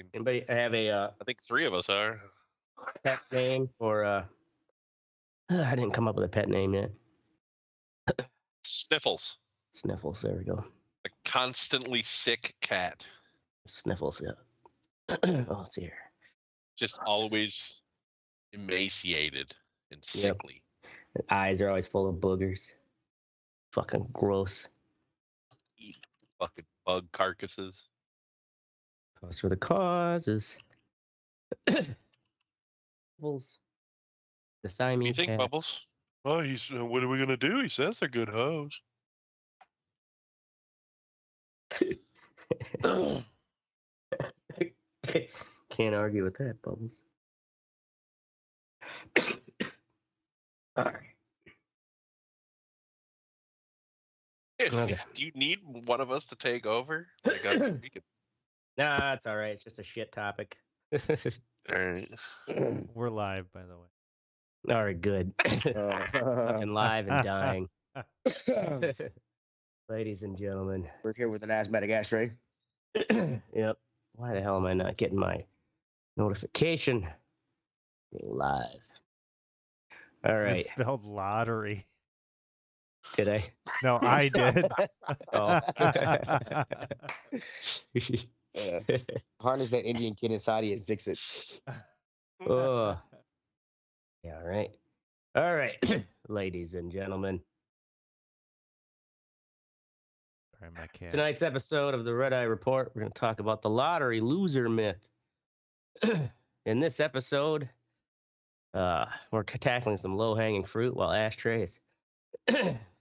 mean, Anybody have a I think 3 of us are. pet name for? I didn't come up with a pet name yet. Sniffles. Sniffles. There we go. A constantly sick cat. Sniffles. Yeah. Oh, it's here. Just always emaciated and sickly. The eyes are always full of boogers. Fucking gross. Eat fucking bug carcasses. Cause for the causes. Bubbles. The What do Siamese you think, cat. Bubbles? Oh, he's. What are we gonna do? He says they're good hoes. Can't argue with that, Bubbles. All right. Okay. Do you need one of us to take over? Like, we could... Nah, it's all right. It's just a shit topic. All right. We're live, by the way. All right, good. Fucking live and dying. Ladies and gentlemen. We're here with an asthmatic ashtray. Yep. Why the hell am I not getting my notification? Being live. All I right. spelled lottery. Did I? No, I did. Oh. Harness that Indian kid inside you and fix it. Oh. Yeah, all right. All right. Ladies and gentlemen. Sorry, my cat. Tonight's episode of the Red Eye Report, we're going to talk about the lottery loser myth. In this episode, we're tackling some low-hanging fruit while Ashtray is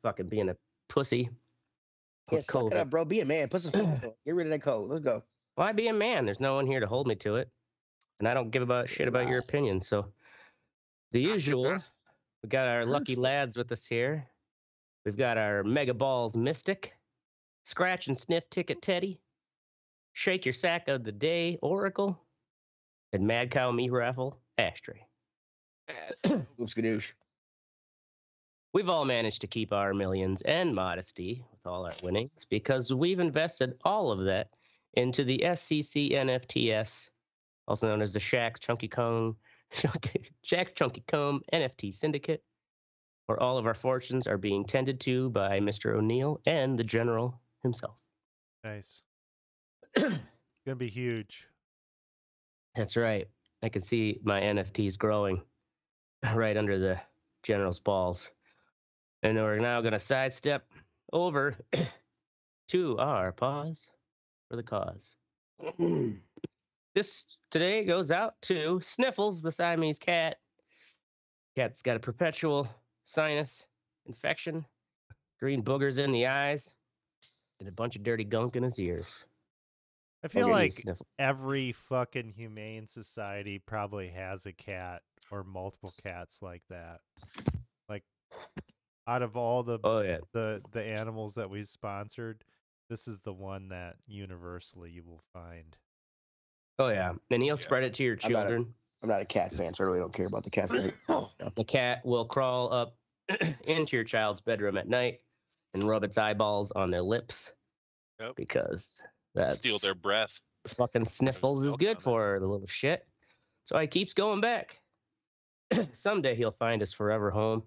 fucking being a pussy. Yeah, with suck it COVID. up, bro. Be a man. Put some food on it. Get rid of that cold. Let's go. Why be a man? There's no one here to hold me to it. And I don't give a shit about your opinion. So, the usual, we got our lucky lads with us here. We've got our Mega Balls Mystic, Scratch and Sniff Ticket Teddy, Shake Your Sack of the Day Oracle, and Mad Cow Me Raffle Ashtray. Oops, skadoosh. We've all managed to keep our millions and modesty with all our winnings because we've invested all of that into the SCC NFTS, also known as the Shaq's Chunky Comb NFT Syndicate, where all of our fortunes are being tended to by Mr. O'Neill and the General himself. Nice. Gonna be huge. That's right. I can see my NFTs growing right under the General's balls. And we're now going to sidestep over to our pause for the cause. This today goes out to Sniffles, the Siamese cat. Cat's got a perpetual sinus infection, green boogers in the eyes, and a bunch of dirty gunk in his ears. I feel Okay, like Sniffles. every fucking humane society probably has a cat or multiple cats like that. Like, out of all the Oh, yeah. the animals that we sponsored, this is the one that universally you will find. Oh, yeah. And he'll spread it to your I'm not a- children. I'm not a cat fan, so I really don't care about the cat thing. The cat will crawl up into your child's bedroom at night and rub its eyeballs on their lips. Yep. Because that's Steal their breath. fucking Sniffles is milk good on for her, the little shit. So he keeps going back. Someday he'll find his forever home.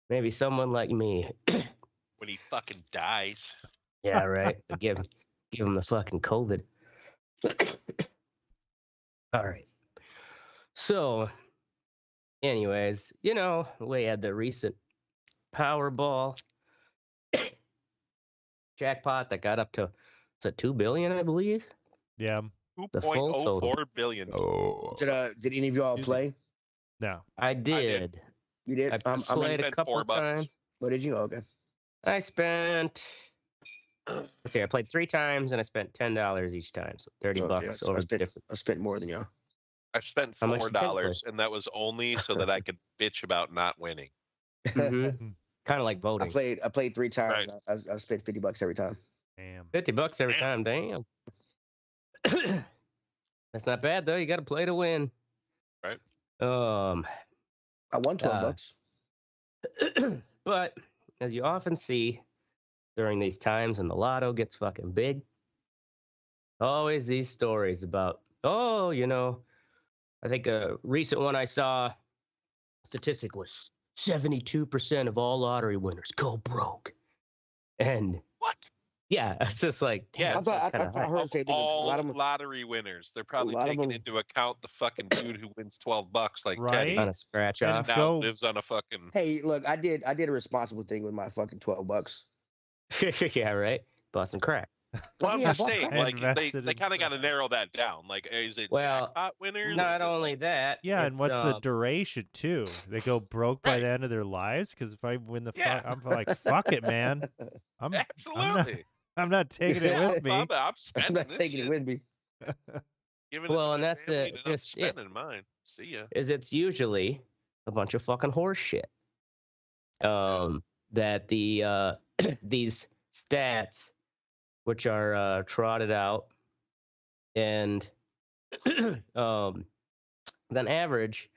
Maybe someone like me. When he fucking dies. Yeah, right. Give him the fucking COVID. All right. So, anyways, we had the recent Powerball jackpot that got up to, $2 billion, I believe? Yeah. The full total. 2.04 billion. Did any of you all play? No. I did. You did? I I'm played a spent couple $4. times. What did you? Okay. I spent. Let's see. I played 3 times and I spent $10 each time, so $30 Okay, so over the difference. I spent more than y'all. I spent How much did you take $4, and that was only so that I could bitch about not winning. Mm-hmm. Kind of like I voting. played 3 times. Right. I spent $50 every time. Damn. $50 every Damn. time. Damn. That's not bad though. You got to play to win. Right. I won $12. But as you often see during these times when the lotto gets fucking big, always these stories about oh, I think a recent one I saw statistic was 72% of all lottery winners go broke. And What? yeah, it's just like, Yeah, damn, I thought kind of I high. heard Of say that a all lot of them. lottery winners, they're probably lot of taking them- into account the fucking dude who wins $12 like Right? Teddy On a scratch And off. now go- lives on a fucking. Hey, look, I did a responsible thing with my fucking $12. Yeah, right. Busting crack. Well, I'm Yeah, just bought saying, I like invested they in kind of got to crack. narrow that down. Like, is it Well, jackpot winners? Not Is it, only that. Yeah, and it's, what's the duration too? They go broke by Right. the end of their lives. Because if I win the Yeah. I'm like, fuck it, man. I'm not, absolutely. I'm not taking it Yeah, with me. I'm I'm spending not this taking shit. it with me. Giving Well, it to and my that's family, the- and I'm just it. spending mine. See ya. is it's usually a bunch of fucking horse shit. That the these stats, which are trotted out, and on average,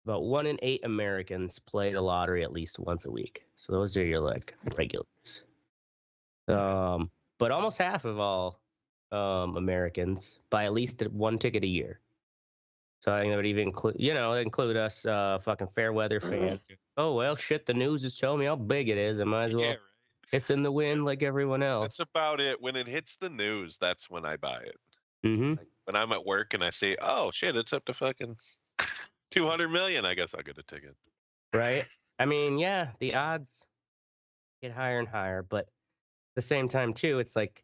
about 1 in 8 Americans play the lottery at least once a week. So those are your like regulars. But almost half of all Americans buy at least one ticket a year. So I think that would even include us fucking fair weather fans. Oh well, shit. The news is telling me how big it is. I might as well. Yeah, right. It's in the wind like everyone else. That's about it. When it hits the news, that's when I buy it. Mm-hmm. Like, when I'm at work and I say, "Oh shit, it's up to fucking 200 million," I guess I'll get a ticket. Right. I mean, yeah, the odds get higher and higher, but at the same time too, it's like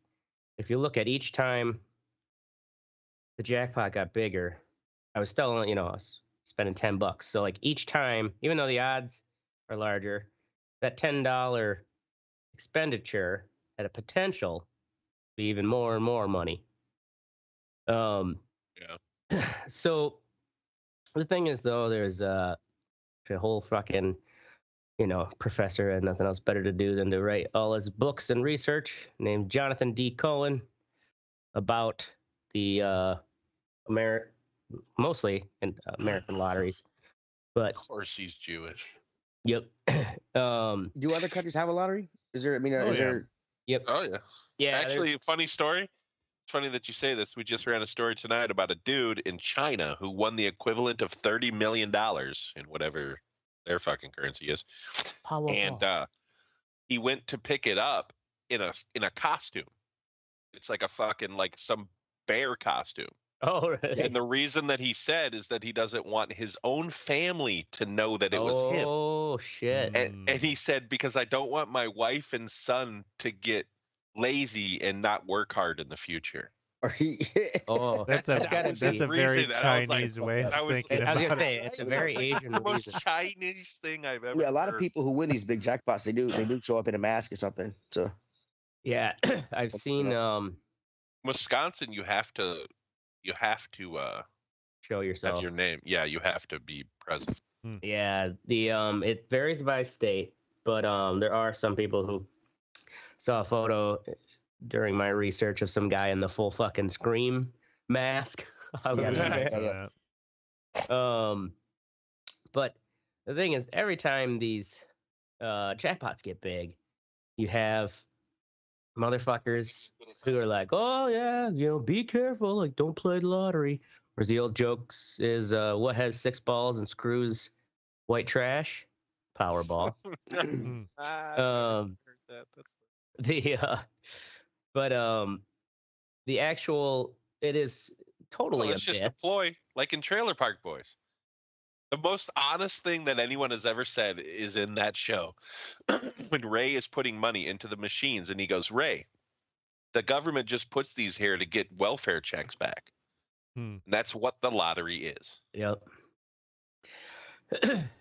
if you look at each time the jackpot got bigger, I was still, I was spending $10. So like each time, even though the odds are larger, that $10 expenditure had a potential to be even more and more money. So the thing is, though, there's a whole fucking, professor had nothing else better to do than to write all his books and research, named Jonathan D. Cohen, about the mostly in American lotteries. But Of course, he's Jewish. yep, Do other countries have a lottery? Is there? I mean, Oh, is yeah. there? yep, Oh yeah. yeah. Actually, funny story. It's funny that you say this. We just ran a story tonight about a dude in China who won the equivalent of $30 million in whatever their fucking currency is, and he went to pick it up in a costume. It's like a fucking like some bear costume. Oh, really? And the reason that he said is that he doesn't want his own family to know that it was him. Oh shit! And he said, because I don't want my wife and son to get lazy and not work hard in the future. Or he? Oh, That's That a was that's his a very reason, and I was like, Chinese way I of was- thinking I was about gonna it. say it's a very Asian the most reason. Chinese thing I've ever. Yeah, a lot of heard. people who win these big jackpots, they do show up in a mask or something. So Yeah, I've seen Wisconsin, you have to show have yourself. your name. Yeah, you have to be present. Yeah, the it varies by state, but there are some people who saw a photo during my research of some guy in the full fucking Scream mask. Yeah, Halloween yeah. mask. But the thing is, every time these jackpots get big, you have motherfuckers who are like, "Oh yeah, be careful, like don't play the lottery." Whereas the old jokes is, what has 6 balls and screws white trash? Powerball. Um, The actual, it is totally It's a just myth. a ploy, like in Trailer Park Boys. The most honest thing that anyone has ever said is in that show. When Ray is putting money into the machines and he goes, "Ray, the government just puts these here to get welfare checks back." And that's what the lottery is. Yep.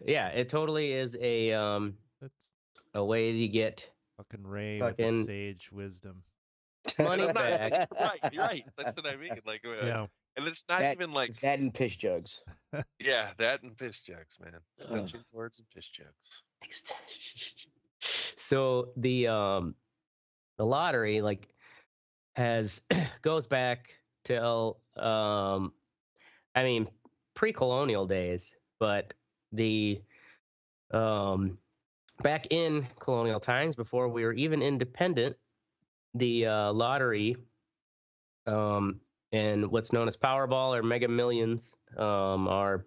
Yeah, it totally is That's a way to get fucking Ray with the Fucking- sage wisdom. money I'm not- back. right. That's what I mean. Like, Yeah. and it's not That- even like, that and piss jugs. yeah, that and piss jugs, man. Extension cords and piss jugs. So the lottery has goes back till pre-colonial days, but the back in colonial times, before we were even independent, the lottery And what's known as Powerball or Mega Millions are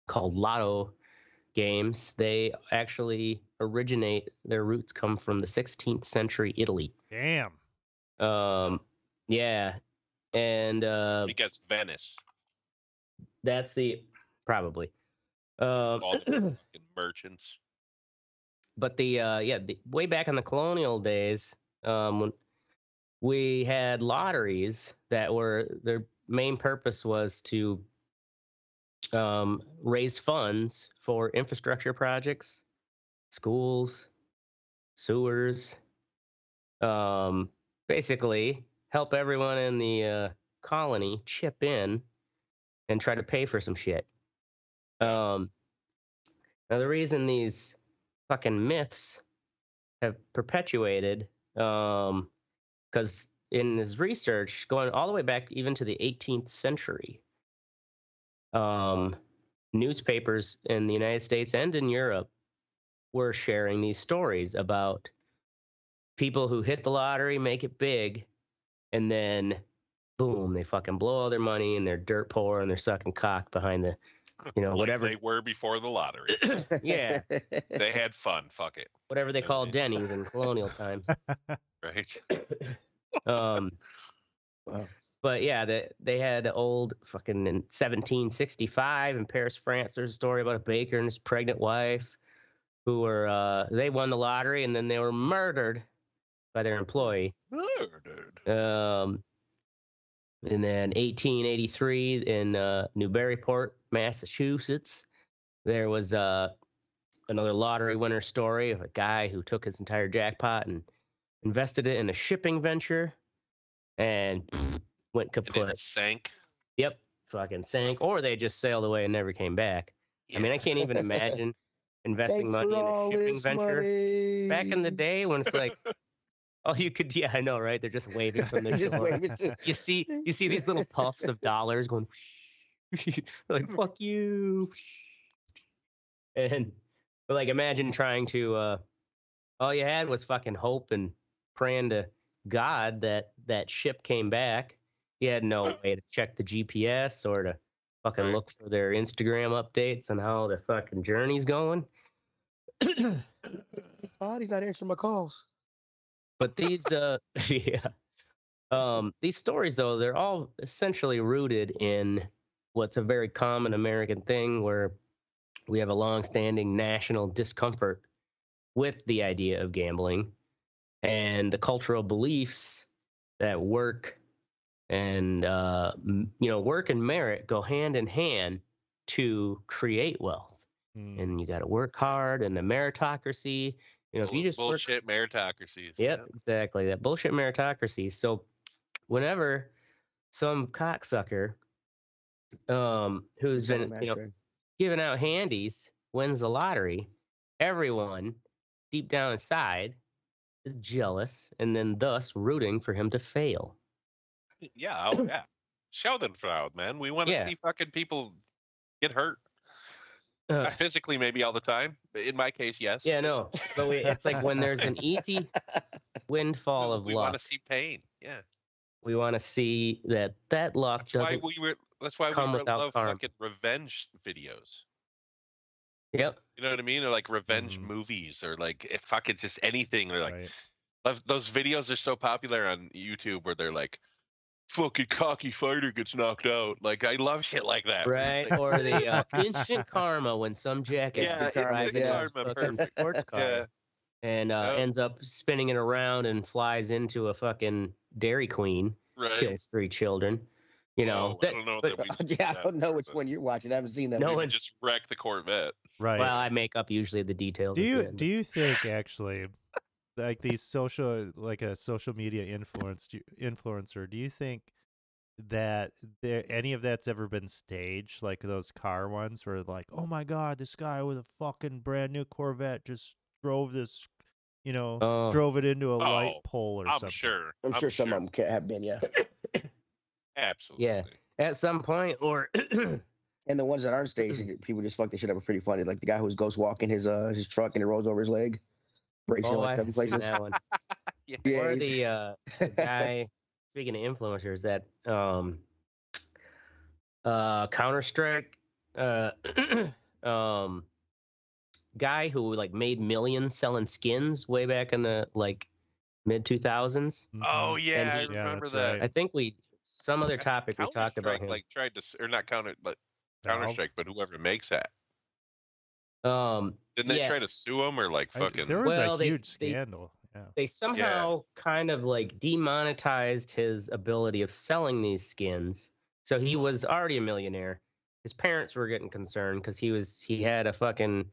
called lotto games. They actually originate, their roots come from the 16th century Italy. Damn. Yeah. And Because Venice. that's the, probably. All the fucking merchants. But the way back in the colonial days, when we had lotteries that were, their main purpose was to raise funds for infrastructure projects, schools, sewers, basically help everyone in the colony chip in and try to pay for some shit. Now the reason these fucking myths have perpetuated, because in his research, going all the way back even to the 18th century, newspapers in the United States and in Europe were sharing these stories about people who hit the lottery, make it big, and then boom, they fucking blow all their money and they're dirt poor and they're sucking cock behind the, Like whatever. they were before the lottery. Yeah. They had fun. Fuck it. Whatever they called Denny's in colonial times. Right. Wow. But yeah, they had old fucking in 1765 in Paris, France. There's a story about a baker and his pregnant wife who were, they won the lottery and then they were murdered by their employee. Murdered. And then 1883 in Newburyport, Massachusetts, there was another lottery winner story of a guy who took his entire jackpot and invested it in a shipping venture and went kaput. And it sank. Yep, fucking sank. Or they just sailed away and never came back. Yeah. I mean, I can't even imagine investing money in a shipping venture back in the day when it's like, oh, you could, yeah, I know, right? They're just waving from the Just shore. waving to- You see these little puffs of dollars going, like, fuck you. And but like, imagine trying to, all you had was fucking hope and praying to God that ship came back. You had no way to check the GPS or to fucking Right. look for their Instagram updates on how the fucking journey's going. Oh, he's not answering my calls. But these, these stories though, they're all essentially rooted in what's a very common American thing, where we have a long-standing national discomfort with the idea of gambling and the cultural beliefs that work and work and merit go hand in hand to create wealth. And you got to work hard, and the meritocracy. If you just bullshit meritocracies. Yep, exactly. That bullshit meritocracy. So whenever some cocksucker who's been giving out handies wins the lottery, everyone deep down inside is jealous and then thus rooting for him to fail. Yeah, oh yeah. Schadenfreude, man. We want to see fucking people get hurt. Not physically, maybe all the time. But in my case, yes. Yeah, no. But it's like when there's an easy windfall of luck. We want to see pain. Yeah. We want to see that luck doesn't. That's why we love fucking revenge videos. Yep. You know what I mean? Or like revenge movies, or like if fucking just anything, or like those videos are so popular on YouTube where they're like, fucking cocky fighter gets knocked out. Like, I love shit like that. Right. Or the instant karma when some jackass driving his fucking sports car and ends up spinning it around and flies into a fucking Dairy Queen, kills 3 children. I don't know. I don't know which one you're watching. I haven't seen that. No one just wrecked the Corvette. Right. Well, I make up usually the details. Do you think actually, like these social media influencer, do you think that any of that's ever been staged, like those car ones where like, oh my god, this guy with a fucking brand new Corvette just drove this, drove it into a light pole or something? I'm sure some of them have been, yeah. Absolutely. Yeah, at some point, or and the ones that aren't staged, people just fuck this shit up. Are pretty funny. Like the guy who's ghost walking his truck and it rolls over his leg, breaks it like 7 places. That one. Or the guy. Speaking of influencers, that Counter-Strike, guy who like made millions selling skins way back in the like mid 2000s. Oh Mhm. yeah, I he- Yeah, remember that's that. right. I think some other topic we talked about Counter-Strike him. like tried to, or not Valve. Counter-Strike, but whoever makes that. Didn't they try to Yes. sue him or like fucking? There was Well, a they- huge they- scandal. Yeah. They somehow kind of like demonetized his ability of selling these skins. So he was already a millionaire. His parents were getting concerned because he had a fucking,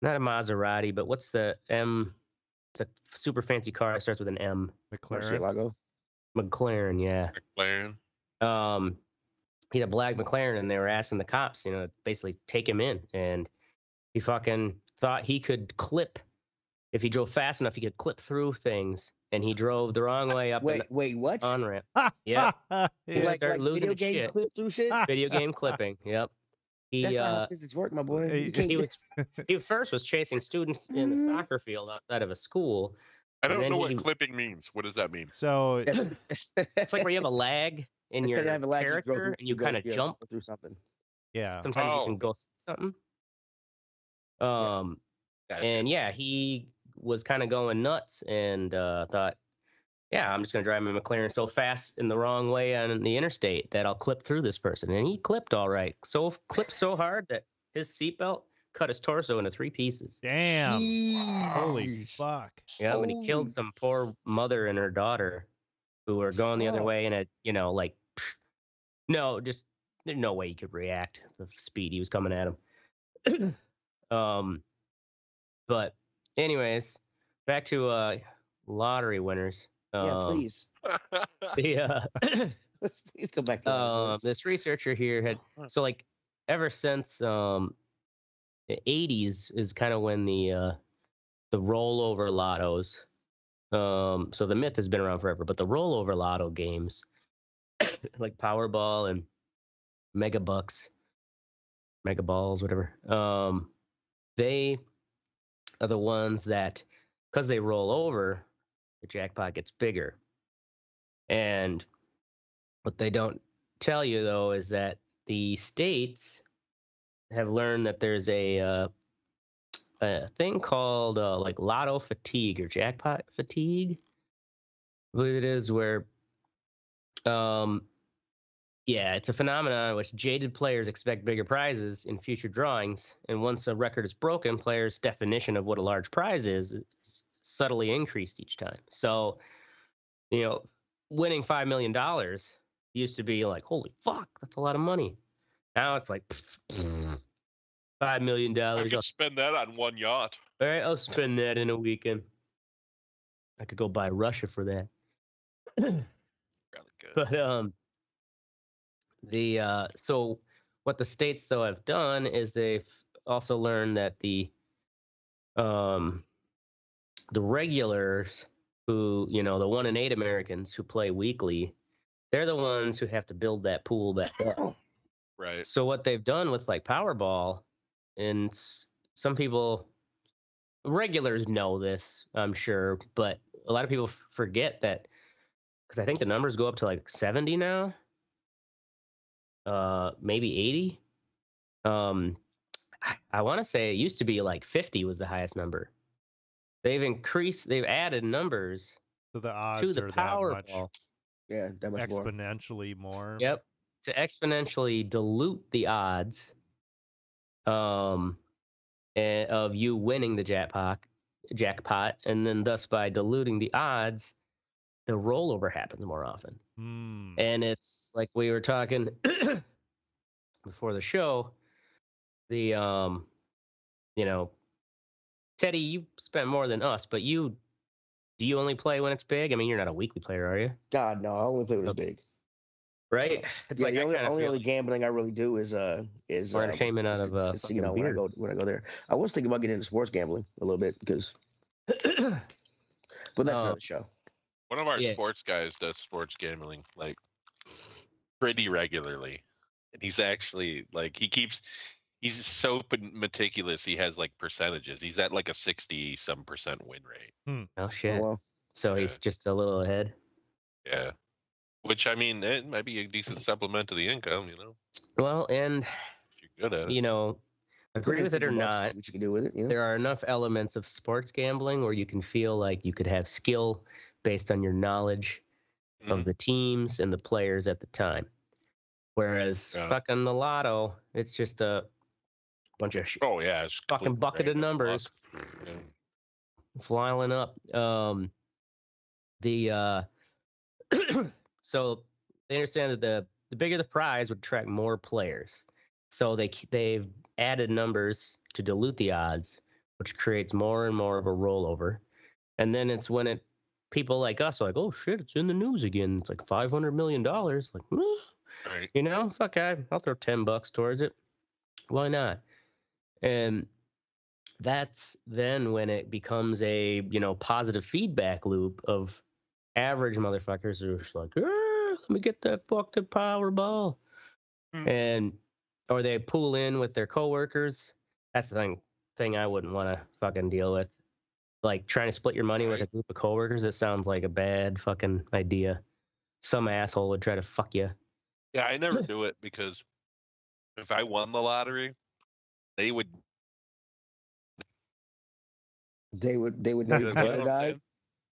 not a Maserati, but what's the M? It's a super fancy car that starts with an M. McLaren. McLaren. McLaren, yeah. McLaren. He had a black McLaren, and they were asking the cops, to basically take him in. And he fucking thought he could clip. If he drove fast enough, he could clip through things. And he drove the wrong way up Wait, what? on ramp. Yeah. Yeah. Like start losing video his game shit. clip through shit? Video game clipping. Yep. That's not how physics work, my boy. You can't He get... he first was chasing students in the soccer field outside of a school. I And don't then know what he- clipping means. What does that mean? So It's like where you have a lag in your character and you kind of jump. go through something. yeah. Sometimes you Oh. can go through something. Gotcha. And yeah, he was kind of going nuts and thought, yeah, I'm just going to drive my McLaren so fast in the wrong way on the interstate that I'll clip through this person. And he clipped all right. Clipped so hard that his seatbelt cut his torso into 3 pieces. Damn. Holy Jeez. fuck. Yeah, but he Holy- killed some poor mother and her daughter who were going the other Fuck. way. And there's no way he could react the speed he was coming at him. But anyways, back to lottery winners. Yeah, please. The Please go back to that. this researcher here had like ever since the 80s is kind of when the rollover lottos. So the myth has been around forever, but the rollover lotto games like Powerball and Mega Bucks, Mega Balls, whatever. They are the ones that, because they roll over, the jackpot gets bigger. And what they don't tell you, though, is that the states have learned that there's a thing called like lotto fatigue or jackpot fatigue. I believe it is, where it's a phenomenon in which jaded players expect bigger prizes in future drawings, and once a record is broken, players' definition of what a large prize is subtly increased each time. So, winning $5 million used to be like, holy fuck, that's a lot of money. Now it's like $5 million. I could spend that on one yacht. All right, I'll spend that in a weekend. I could go buy Russia for that. Really good. But so what the states though have done is they've also learned that the regulars who, the 1 in 8 Americans who play weekly, they're the ones who have to build that pool back up. Right. So what they've done with like Powerball, and some people, regulars know this, I'm sure, but a lot of people forget that, because I think the numbers go up to like 70 now, maybe 80. I want to say it used to be like 50 was the highest number. They've added numbers So the odds to the are that much Powerball. Yeah, that much more. exponentially more. Yep. To exponentially dilute the odds of you winning the jackpot, and then thus by diluting the odds, the rollover happens more often. Hmm. And it's like we were talking before the show, the Teddy, you spent more than us, but do you only play when it's big? I mean, you're not a weekly player, are you? God, no, I only play when it's big. Right? It's Yeah, like the I only, kinda only, feel only like gambling I really do is more entertainment out of when I go there. I was thinking about getting into sports gambling a little bit because, but that's another show. One of our Yeah. sports guys does sports gambling like pretty regularly, and he's actually like he's so meticulous. He has like percentages. He's at like a 60-some% win rate. Oh shit! Oh, well. So he's just a little ahead. Yeah. Which, I mean, it might be a decent supplement to the income, Well, and You're good at it. you know, agree with it or not, what you can do with it. You know? there are enough elements of sports gambling where you can feel like you could have skill based on your knowledge of Mhm. the teams and the players at the time. Whereas Yeah. fucking the lotto, it's just a bunch of Oh yeah, it's fucking complete bucket of random numbers luck. Yeah. flying up. So they understand that the bigger the prize would attract more players. So they've added numbers to dilute the odds, which creates more and more of a rollover. And then it's when people like us are like, oh shit, it's in the news again. It's like $500 million. Like, Right. you know, fuck, I'll throw $10 towards it. Why not? And that's then when it becomes a positive feedback loop of average motherfuckers who are just like, let me get that fucking Powerball, and or they pool in with their coworkers. That's the thing I wouldn't want to fucking deal with. Like trying to split your money with a group of coworkers. It sounds like a bad fucking idea. Some asshole would try to fuck you. Yeah, I never do it because if I won the lottery, they would. They would know You your know what partner I'm died. saying?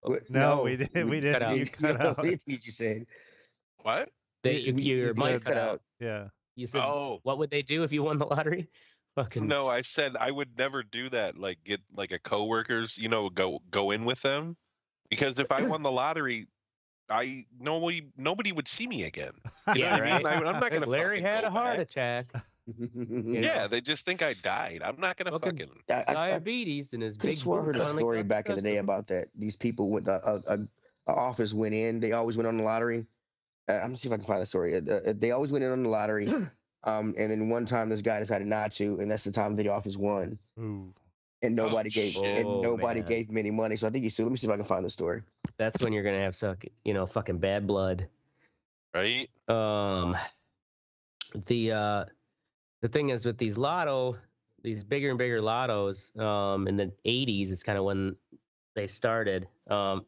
What? No, we didn't. We cut didn't. out. You cut out. What you said? What? Your mic said- cut out. Yeah. You said, Oh what would they do if you won the lottery? Fucking no, I said I would never do that. Like get like a coworkers, go in with them, because if I won the lottery, nobody would see me again. You know Yeah, what I mean? right. I'm not gonna. Larry fucking had go a heart back. attack. Yeah, they just think I died. I'm not gonna Fucking- fucking. I Diabetes and his could big. swear I heard a finally story got back in the day disgusting. about that. These people went a office went in. They always went on the lottery. I'm gonna see if I can find the story. They always went in on the lottery. And then one time this guy decided not to, and that's the time the office won. Ooh. And nobody gave shit. man. gave him any money. So I think you still. Let me see if I can find the story. That's when you're gonna have fucking bad blood. Right? The thing is with these bigger and bigger lottos, in the 80s, it's kind of when they started.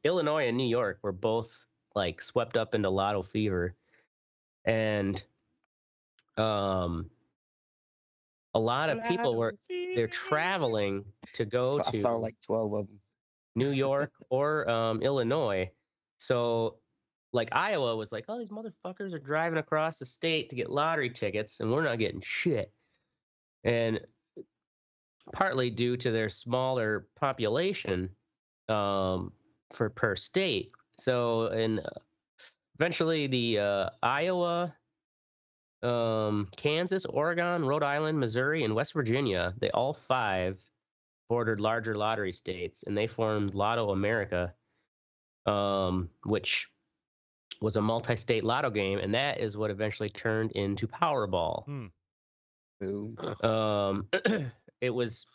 Illinois and New York were both like swept up into lotto fever, and a lot of people they're traveling to go I to found like 12 of them. New York or Illinois. So like Iowa was like, oh, these motherfuckers are driving across the state to get lottery tickets and we're not getting shit. And partly due to their smaller population for per state. So eventually the Iowa, Kansas, Oregon, Rhode Island, Missouri, and West Virginia, they all 5 bordered larger lottery states, and they formed Lotto America, which was a multi-state lotto game, and that is what eventually turned into Powerball. Boom. It was,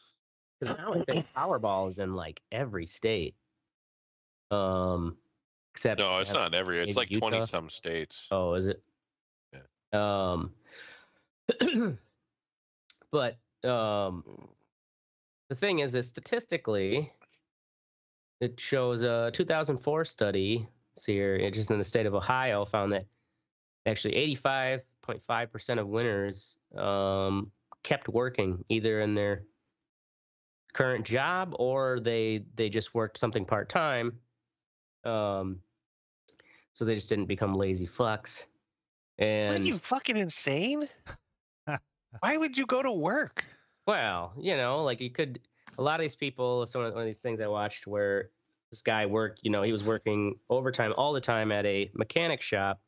because now I think Powerball is in like every state, except No, it's not every. It's maybe like 20 Utah? some states. Oh, is it? Yeah. But the thing is that statistically, it shows a 2004 study here, just in the state of Ohio, found that actually 85.5% of winners kept working either in their current job or they just worked something part-time. So they just didn't become lazy fucks. And What are you fucking insane? Why would you go to work? well, like you could, a lot of these people, one of these things I watched where this guy worked, he was working overtime all the time at a mechanic shop.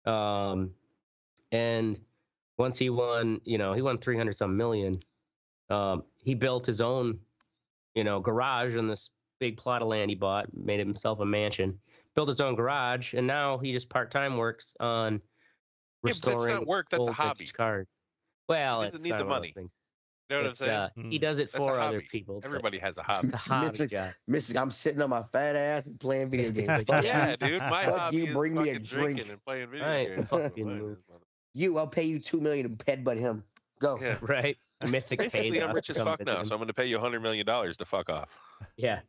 And once he won 300 some million. He built his own, garage on this big plot of land he bought, made himself a mansion, built his own garage, and now he just part-time works on restoring that's not work. That's a old hobby. vintage cars. Well, He doesn't it's need not the one of money. those things. You know what I'm saying? He does it That's a for other hobby. people. but Everybody has a hobby. It's a hobby Mr. job. Mr. I'm sitting on my fat ass and playing video Mr. games. Fuck Yeah, dude. My Fuck hobby you, is bring me a fucking drink. drinking and playing video Right, games. fucking Mine move. is You, I'll pay you $2 million to headbutt him. Go. Yeah. Right? Mystic pays Basically, I'm us rich to as come fuck visit now, him. so I'm going to pay you $100 million to fuck off. Yeah.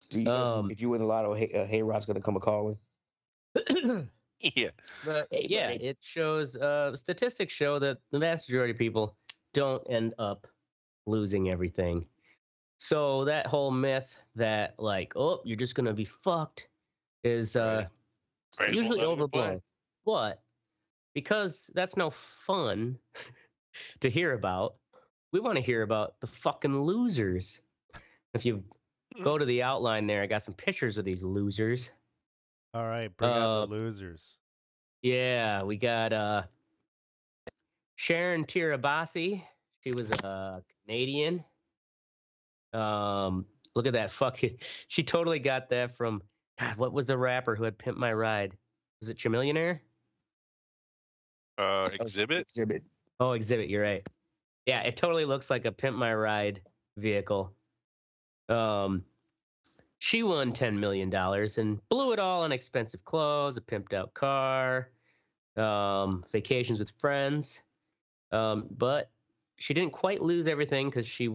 Do you know if you win the lotto, Hey Rod's gonna come a calling. Yeah. But Hey, yeah, buddy. it shows. Statistics show that the vast majority of people don't end up losing everything. So that whole myth that like, oh, you're just gonna be fucked is Right. Might as well usually not even play. overblown. But because that's no fun to hear about, we want to hear about the fucking losers. If you go to the outline there, I got some pictures of these losers. All right, bring on the losers. Yeah, we got Sharon Tirabassi. She was a Canadian. Look at that fucking. She totally got that from. God, what was the rapper who had Pimp My Ride? Was it Chamillionaire? Exhibit. Exhibit. Oh, Exhibit. You're right. Yeah, it totally looks like a Pimp My Ride vehicle. She won $10 million and blew it all on expensive clothes, a pimped out car, vacations with friends. But she didn't quite lose everything because she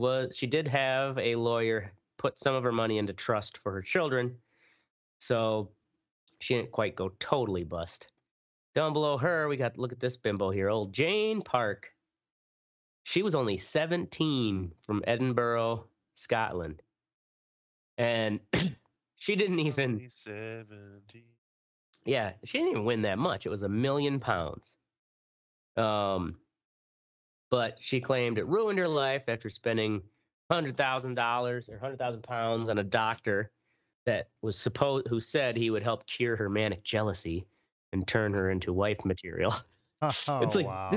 did have a lawyer put some of her money into trust for her children. So she didn't quite go totally bust. Down below her, we got, look at this bimbo here, old Jane Park. She was only 17 from Edinburgh, Scotland. And she didn't even, 17. yeah, she didn't even win that much. It was £1 million. But she claimed it ruined her life after spending $100,000 or £100,000 on a doctor that was who said he would help cure her manic jealousy and turn her into wife material. It's like wow.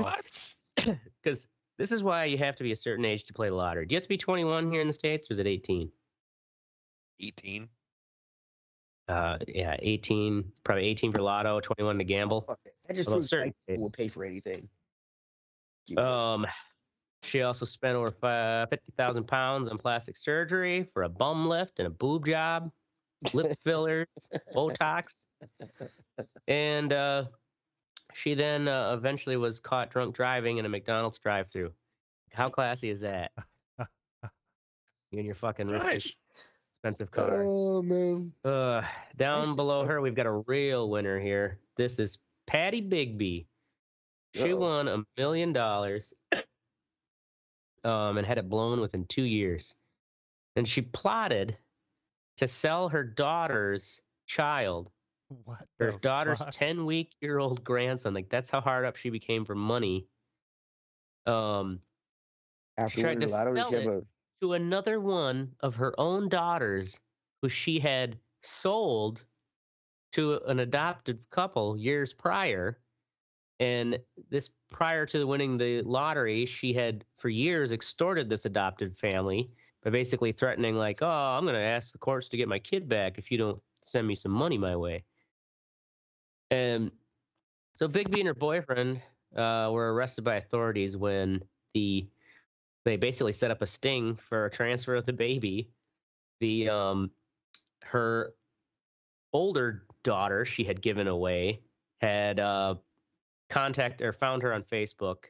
because this is why you have to be a certain age to play the lottery. Do you have to be 21 here in the States, or is it 18? 18. Yeah, 18, probably 18 for lotto, 21 to gamble. Fuck it. That just Although proves certain people will pay for anything. Give me this. She also spent over 50,000 pounds on plastic surgery for a bum lift and a boob job, lip fillers, Botox, and she then eventually was caught drunk driving in a McDonald's drive-thru. How classy is that? You and your fucking Nice. expensive car. Oh man. Down below her, we've got a real winner here. This is Patty Bigby. She won $1 million and had it blown within 2 years. And she plotted to sell her daughter's child, What her the daughter's fuck? 10-week-old grandson. Like, that's how hard up she became for money. After She tried winning to the lottery, sell it to another one of her own daughters who she had sold to an adopted couple years prior. And this, prior to winning the lottery, she had for years extorted this adopted family by basically threatening, like, oh, I'm going to ask the courts to get my kid back if you don't send me some money my way. And so Bigby and her boyfriend were arrested by authorities when they basically set up a sting for a transfer of the baby. Her older daughter she had given away had found her on Facebook,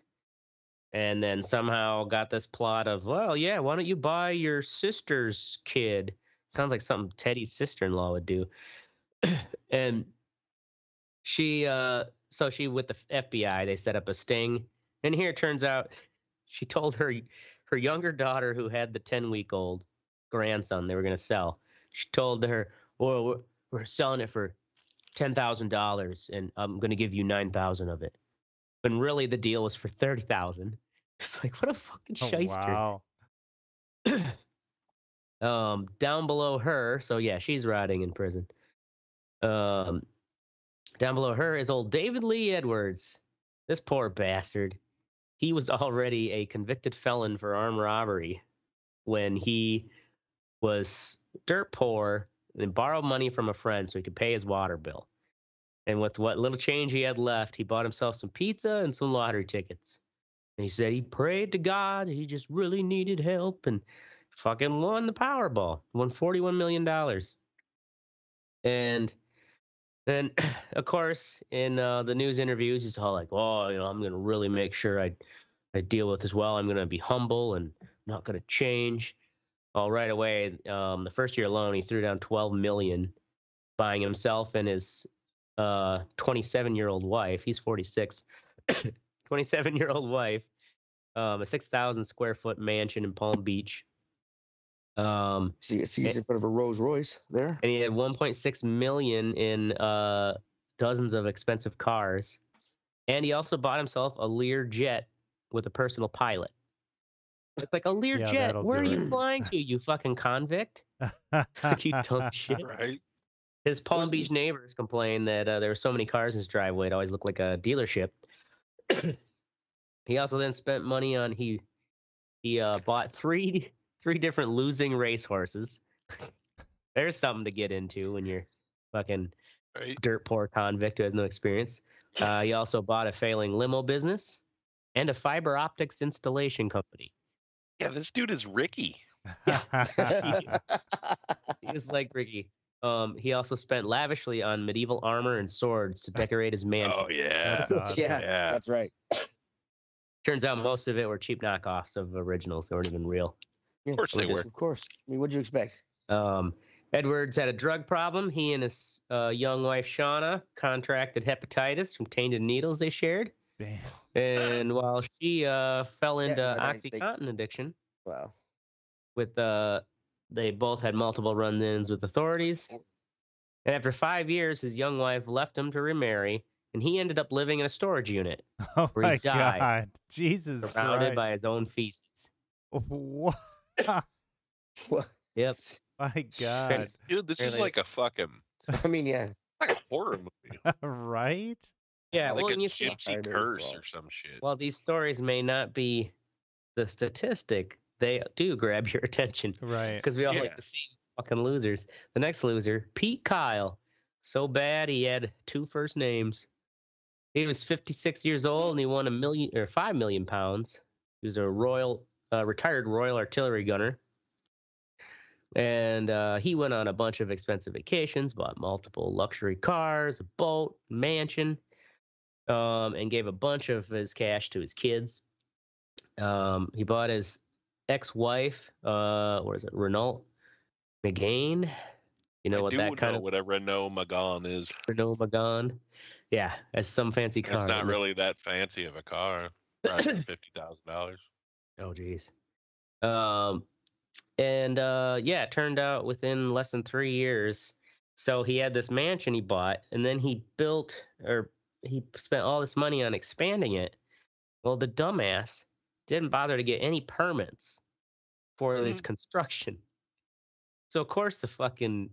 and then somehow got this plot of, well, yeah, why don't you buy your sister's kid? Sounds like something Teddy's sister-in-law would do. And she with the FBI, they set up a sting, and here it turns out she told her younger daughter, who had the 10-week-old grandson they were going to sell, she told her, well, we're selling it for $10,000 and I'm going to give you 9,000 of it. But really the deal was for 30,000. It's like, what a fucking shyster. Wow. Down below her, so yeah, she's rotting in prison. Down below her is old David Lee Edwards. This poor bastard. He was already a convicted felon for armed robbery when he was dirt poor and borrowed money from a friend so he could pay his water bill. And with what little change he had left, he bought himself some pizza and some lottery tickets. And he said he prayed to God. He just really needed help and fucking won the Powerball. Won $41 million. And then, of course, in the news interviews, he's all like, oh, I'm going to really make sure I deal with this well. I'm going to be humble and not going to change. Well, right away, the first year alone, he threw down $12 million, buying himself and his 27-year-old wife. He's 46. 27-year-old wife. A 6,000 square foot mansion in Palm Beach. See, he's in front of a Rolls Royce there. And he had 1.6 million in dozens of expensive cars. And he also bought himself a Lear jet with a personal pilot. It's like, a Lear jet? that'll Where are do you it. flying to, you fucking convict? You dumb shit. Right? His Palm Was- Beach neighbors complained that there were so many cars in his driveway, it always looked like a dealership. He also then spent money on he bought three different losing racehorses. There's something to get into when you're fucking Right? dirt poor convict who has no experience. He also bought a failing limo business and a fiber optics installation company. Yeah, this dude is Ricky. He was like Ricky. He also spent lavishly on medieval armor and swords to decorate his mansion. Oh yeah. That's awesome. Yeah, Yeah. that's right. Turns out most of it were cheap knockoffs of originals. They weren't even real. Yeah, Of course they were. Of course. I mean, what'd you expect? Edwards had a drug problem. He and his young wife, Shauna, contracted hepatitis from tainted needles they shared. Damn. And while she fell into they- OxyContin addiction, Wow. with they both had multiple run-ins with authorities. And after 5 years, his young wife left him to remarry, and he ended up living in a storage unit Oh Where he my died. God. Jesus surrounded by Christ. his own feces. What? What? Yep. My God. Dude, this is Really? like a fucking I mean, yeah. like a horror movie. Right? Yeah, Like well, a and you see, gypsy Harder curse fall. or some shit. while these stories may not be the statistic, they do grab your attention Right. because we all Yeah. like to see these fucking losers. The next loser, Pete Kyle, so bad he had 2 first names. He was 56 years old and he won £5 million. He was a retired Royal Artillery gunner. And he went on a bunch of expensive vacations, bought multiple luxury cars, a boat, mansion, and gave a bunch of his cash to his kids. He bought his ex-wife, what is it, Renault Megane? You know I what do that know kind of what a Renault Megane is. Renault Megane? Yeah, that's some fancy car. It's that not Mr. really that fancy of a car. Probably $50,000. Oh, geez. Yeah, it turned out within less than 3 years. So he had this mansion he bought, and then he spent all this money on expanding it. Well, the dumbass didn't bother to get any permits for this construction. So of course the fucking,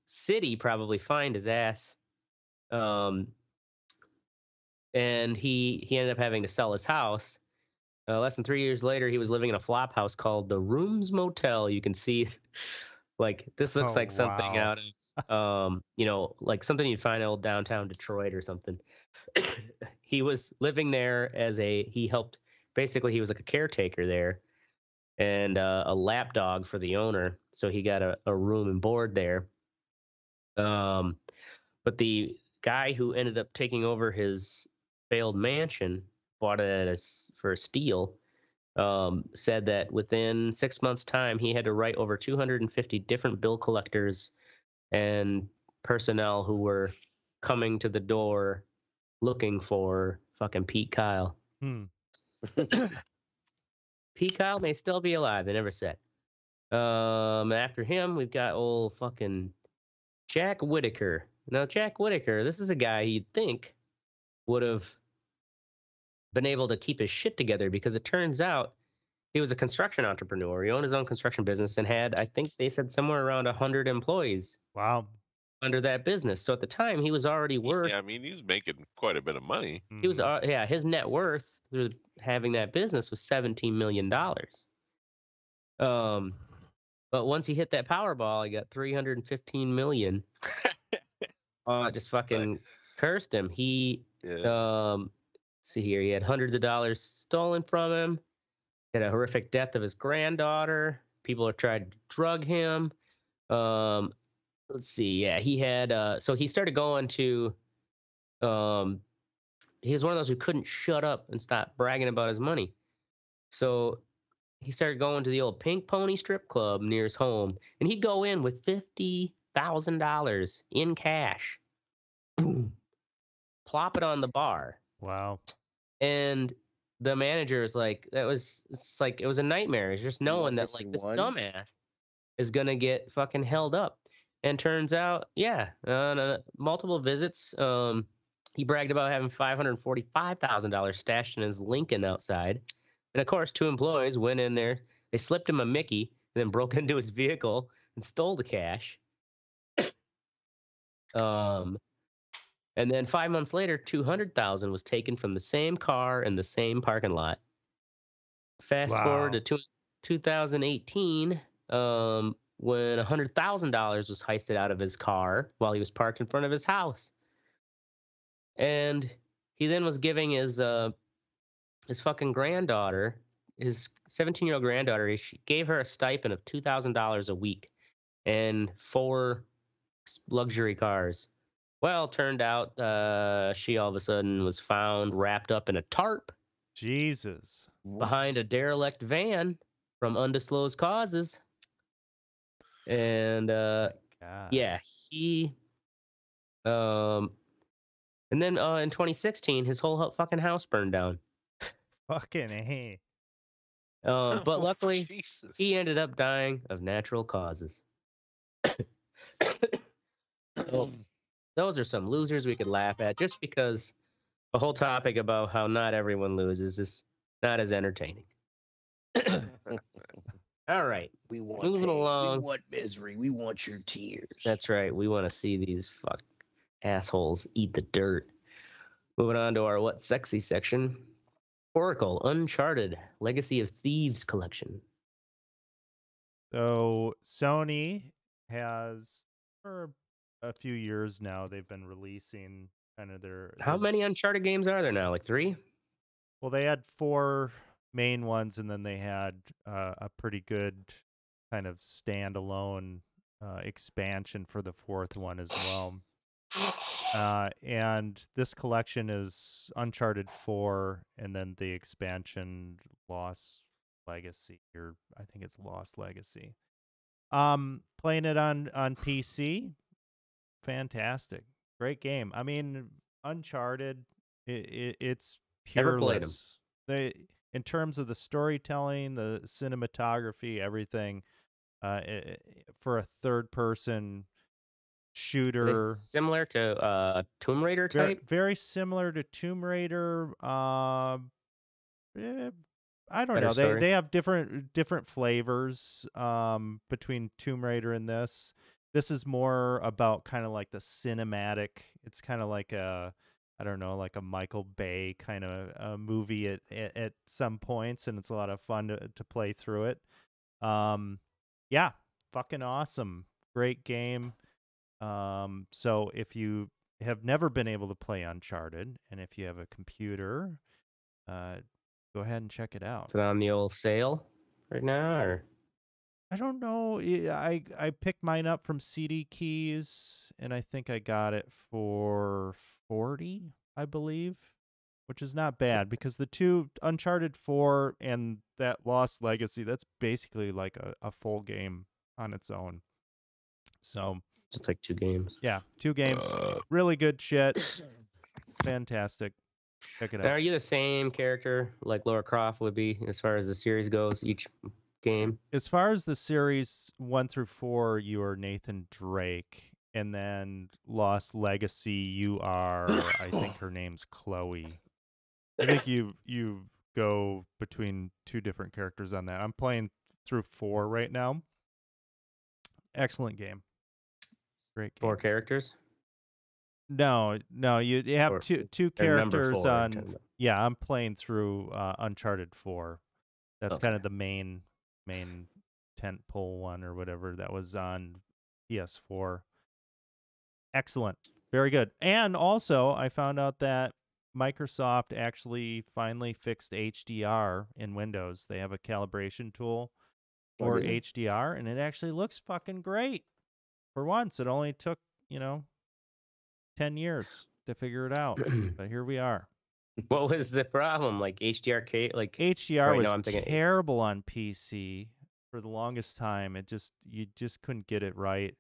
city probably fined his ass. And he ended up having to sell his house. Less than 3 years later, he was living in a flop house called the Rooms Motel. You can see, like, this looks Oh, like something wow. out of, like something you'd find in old downtown Detroit or something. He was living there he was like a caretaker there and a lap dog for the owner. So he got a room and board there. But the guy who ended up taking over his failed mansion, bought it for a steal, said that within 6 months' time, he had to write over 250 different bill collectors and personnel who were coming to the door looking for fucking Pete Kyle. Pete Kyle may still be alive. They never said. After him, we've got old fucking Jack Whitaker. Now, Jack Whitaker, this is a guy you'd think would have been able to keep his shit together because it turns out he was a construction entrepreneur. He owned his own construction business and had, I think they said, somewhere around 100 employees Wow. under that business. So at the time, he was already worth. Yeah, I mean, he's making quite a bit of money. He was, Mhm. his net worth through having that business was $17 million. But once he hit that Powerball, he got $315 million. It just fucking cursed him. He, Yeah. see here, he had hundreds of dollars stolen from him. He had a horrific death of his granddaughter. People have tried to drug him. Let's see. Yeah, he had. So he started going to. He was one of those who couldn't shut up and stop bragging about his money. So he started going to the old Pink Pony strip club near his home, and he'd go in with $50,000 in cash. boom, plop it on the bar. Wow. And the manager is like, it was a nightmare. It's just knowing that like this dumbass is gonna get fucking held up. And turns out, yeah, multiple visits. He bragged about having $545,000 stashed in his Lincoln outside. And of course, 2 employees went in there. They slipped him a Mickey and then broke into his vehicle and stole the cash. And then 5 months later, $200,000 was taken from the same car in the same parking lot. Fast forward to 2018, when $100,000 was heisted out of his car while he was parked in front of his house. And he then was giving his fucking granddaughter, his 17-year-old granddaughter, he gave her a stipend of $2,000 a week and 4 luxury cars. Well, turned out she all of a sudden was found wrapped up in a tarp. Jesus. Behind a derelict van from undisclosed causes. And yeah, he and then in 2016 his whole fucking house burned down. Fucking A. But luckily Jesus. he ended up dying of natural causes. So, those are some losers we could laugh at, just because the whole topic about how not everyone loses is not as entertaining. All right. We want moving pain. along. We want misery. We want your tears. That's right. We want to see these fuck assholes eat the dirt. Moving on to our What's Sexy section. Oracle Uncharted Legacy of Thieves collection. So Sony has, for a few years now, they've been releasing kind of their... How many Uncharted games are there now? Like 3? Well, they had 4 main ones, and then they had a pretty good kind of standalone expansion for the 4th one as well. And this collection is Uncharted 4, and then the expansion Lost Legacy, or I think it's Lost Legacy. Playing it on PC, fantastic, great game. I mean, Uncharted, it's Never played 'em. peerless. In terms of the storytelling, the cinematography, everything, for a third-person shooter, Similar to Tomb Raider type? very similar to Tomb Raider. I don't Better know. story. They have different flavors between Tomb Raider and this. This is more about kind of like the cinematic. It's kind of like a, I don't know, like a Michael Bay kind of a movie at some points, and it's a lot of fun to play through it. Yeah, fucking awesome. Great game. So if you have never been able to play Uncharted, and if you have a computer, go ahead and check it out. Is it on the old sale right now, or? I don't know. I picked mine up from CD Keys, and I think I got it for $40, I believe, which is not bad, because the 2 Uncharted 4 and that Lost Legacy, that's basically like a full game on its own. So It's like 2 games. yeah, 2 games, really good shit, fantastic. Check it Now, out. are you the same character like Lara Croft would be as far as the series goes, each game? As far as the series 1 through 4, you are Nathan Drake, and then Lost Legacy, you are, I think her name's Chloe. I think you go between 2 different characters on that. I'm playing through 4 right now. Excellent game. Great game. 4 characters? No, you have Or- two or number characters 4, on. I'm talking about. Yeah, I'm playing through Uncharted 4. That's kind of Okay. the main tentpole one or whatever that was on PS4. Excellent. Very good. And also, I found out that Microsoft actually finally fixed HDR in Windows. They have a calibration tool for did they? HDR, and it actually looks fucking great. For once, it only took, 10 years to figure it out. But here we are. What was the problem? Like HDR, like HDR Right was now I'm thinking- terrible on PC for the longest time. You just couldn't get it right.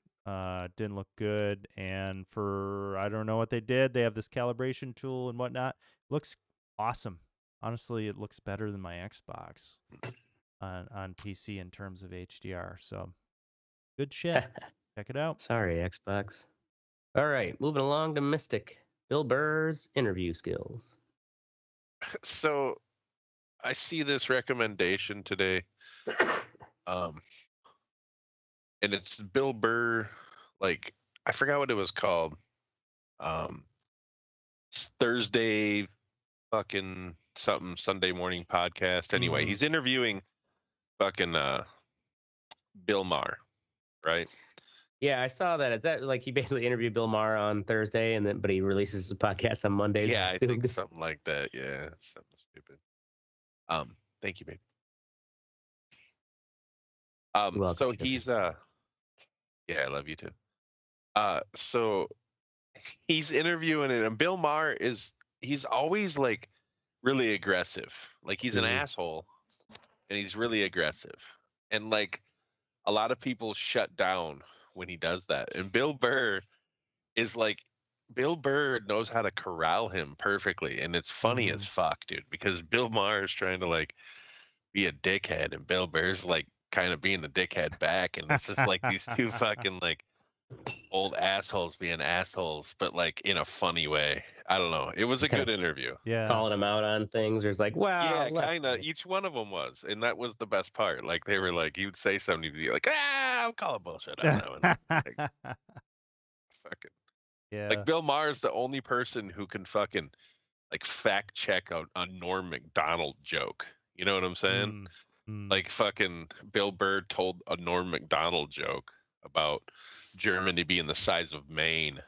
Didn't look good. And for I don't know what they did. They have this calibration tool and whatnot. Looks awesome. Honestly, it looks better than my Xbox on PC in terms of HDR. So good shit. Check it out. Sorry, Xbox. All right, moving along to Mystic. Bill Burr's interview skills. So I see this recommendation today. And it's Bill Burr, like I forgot what it was called. Thursday fucking something Sunday morning podcast. Anyway, he's interviewing fucking Bill Maher, right? Yeah, I saw that. Is that like he basically interviewed Bill Maher on Thursday, but he releases his podcast on Mondays? Yeah, I think something like that. Yeah, something stupid. Thank you, babe. So he's yeah, I love you too. So he's interviewing it, and Bill Maher he's always like really aggressive. Like he's an asshole, and he's really aggressive, and like a lot of people shut down when he does that. And Bill Burr knows how to corral him perfectly, and it's funny as fuck, dude. Because Bill Maher is trying to like be a dickhead, and Bill Burr's like kind of being a dickhead back, and it's just like these two fucking like old assholes being assholes, but like in a funny way. I don't know. It was a good interview. Yeah, calling him out on things. Or it's like, wow. Yeah, kind of. Each one of them was, and that was the best part. Like they were like, you'd say something, you'd be like, I'm calling bullshit. I know. Like, fucking. Yeah. Like Bill Maher is the only person who can fucking like fact check a Norm Macdonald joke. You know what I'm saying? Like fucking Bill Burr told a Norm Macdonald joke about Germany being the size of Maine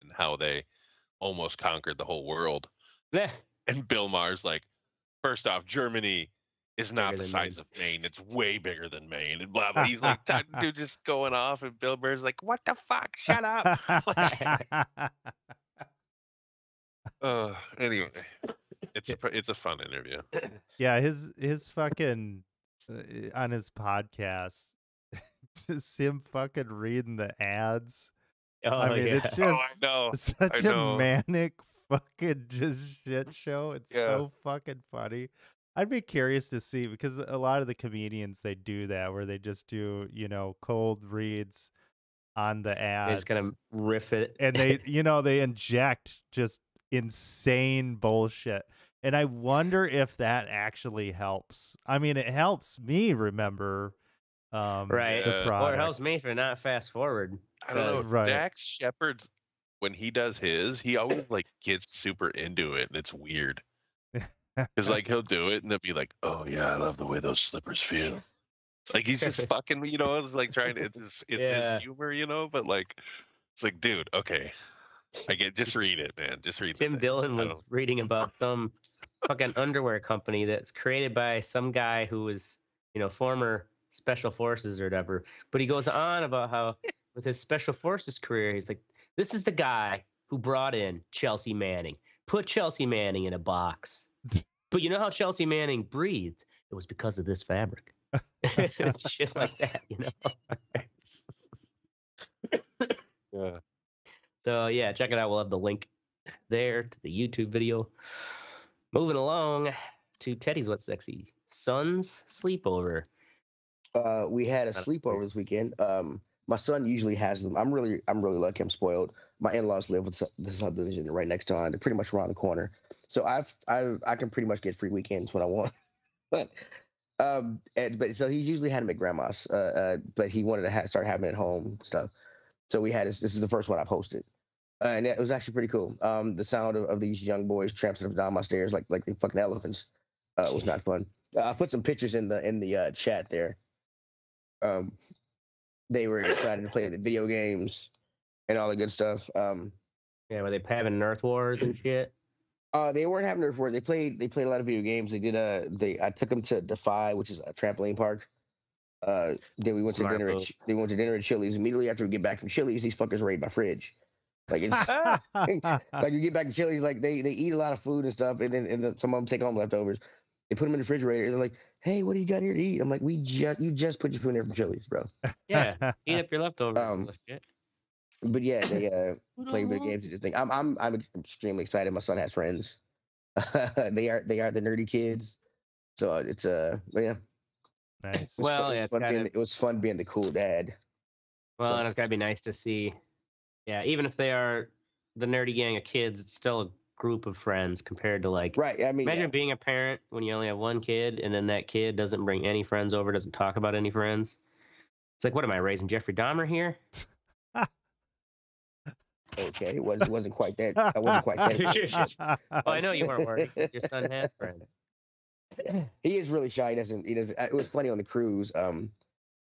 and how they almost conquered the whole world. Yeah. And Bill Maher's like, first off, Germany is not the size of Maine. It's way bigger than Maine, and blah blah. He's like, dude, just going off, and Bill Burr's like, what the fuck? Shut up. Anyway, it's a fun interview. Yeah, his fucking on his podcast, just him fucking reading the ads. I mean, it's just such a manic fucking just shit show. It's so fucking funny. I'd be curious to see, because a lot of the comedians, they do that where they just do, cold reads on the ads. They're just gonna riff it, and they they inject just insane bullshit. And I wonder if that actually helps. I mean, it helps me remember right, the product. Or it helps me for not fast forward. I don't know. Right. Dax Shepard's, when he does his, he always like gets super into it, and it's weird. Because like he'll do it, and he'll be like, "Oh yeah, I love the way those slippers feel." Like he's just fucking, it's like trying to, it's his humor, but like it's like, dude, okay, just read it, man, just read. Tim Dillon was reading about some fucking underwear company that's created by some guy who was, former special forces or whatever. But he goes on about how with his special forces career, he's like, this is the guy who brought in Chelsea Manning, put Chelsea Manning in a box. But you know how Chelsea Manning breathed? It was because of this fabric. Shit like that, Yeah. So yeah, check it out. We'll have the link there to the YouTube video. Moving along to Teddy's What's Sexy son's sleepover. We had a sleepover this weekend. My son usually has them. I'm really lucky. I'm spoiled. My in-laws live with the subdivision right next to mine. They're pretty much around the corner. So I can pretty much get free weekends when I want. But so he usually had them at grandma's. But he wanted to start having it at home and stuff. So we had this is the first one I've hosted. And it was actually pretty cool. The sound of these young boys tramping up down my stairs like the fucking elephants was not fun. I put some pictures in the chat there. They were excited to play the video games and all the good stuff. Yeah, were they having Earth Wars and shit? They weren't having Earth Wars. They played a lot of video games. They did I took them to Defy, which is a trampoline park. Then we went to dinner. They went to dinner at Chili's. Immediately after we get back from Chili's, these fuckers raid my fridge. Like it's like you get back to Chili's, like they eat a lot of food and stuff, and then some of them take home leftovers. They put them in the refrigerator. They're like, "Hey, what do you got here to eat?" I'm like, you just put your food in there from Chili's, bro." Yeah, eat up your leftovers. Um, Shit. but yeah, they play video games and do thing. I'm extremely excited. My son has friends. they are the nerdy kids. So it's but yeah. Nice. Well, yeah, It was fun being the cool dad. Well, So- and it's gotta be nice to see. Yeah, even if they are the nerdy gang of kids, it's still a group of friends compared to like. Right. I mean, Imagine being a parent when you only have one kid, and then that kid doesn't bring any friends over, doesn't talk about any friends. It's like, what am I raising Jeffrey Dahmer here? okay, it wasn't quite that. I wasn't quite that. Well, I know you weren't worried 'cause your son has friends. He is really shy. He doesn't. It was funny on the cruise.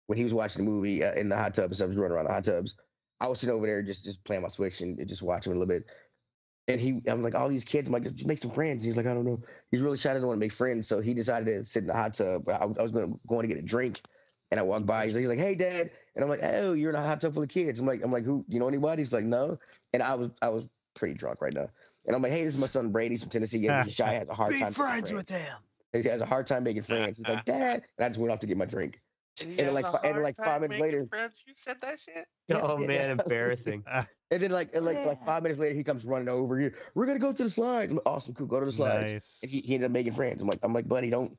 When he was watching the movie in the hot tub and stuff, he was running around the hot tubs. I was sitting over there just playing my Switch and just watching him a little bit. And I'm like, all these kids, I'm like, just make some friends. He's like, I don't know. He's really shy. I don't want to make friends. So he decided to sit in the hot tub. I was going to get a drink. And I walked by. He's like, "Hey, Dad," and I'm like, "Oh, you're in a hot tub full of kids." I'm like, "Who? You know anybody?" He's like, "No." And I was pretty drunk right now. And I'm like, "Hey, this is my son Brady from Tennessee. He's shy, has a hard time. Be friends with him. He has a hard time making friends." He's like, "Dad," and I just went off to get my drink. And then like 5 minutes later, friends, you said that shit. Oh man, embarrassing. And then like 5 minutes later, he comes running over here. "We're gonna go to the slides." I'm like, "Awesome, cool, go to the slides." Nice. And he ended up making friends. I'm like, "Buddy, don't."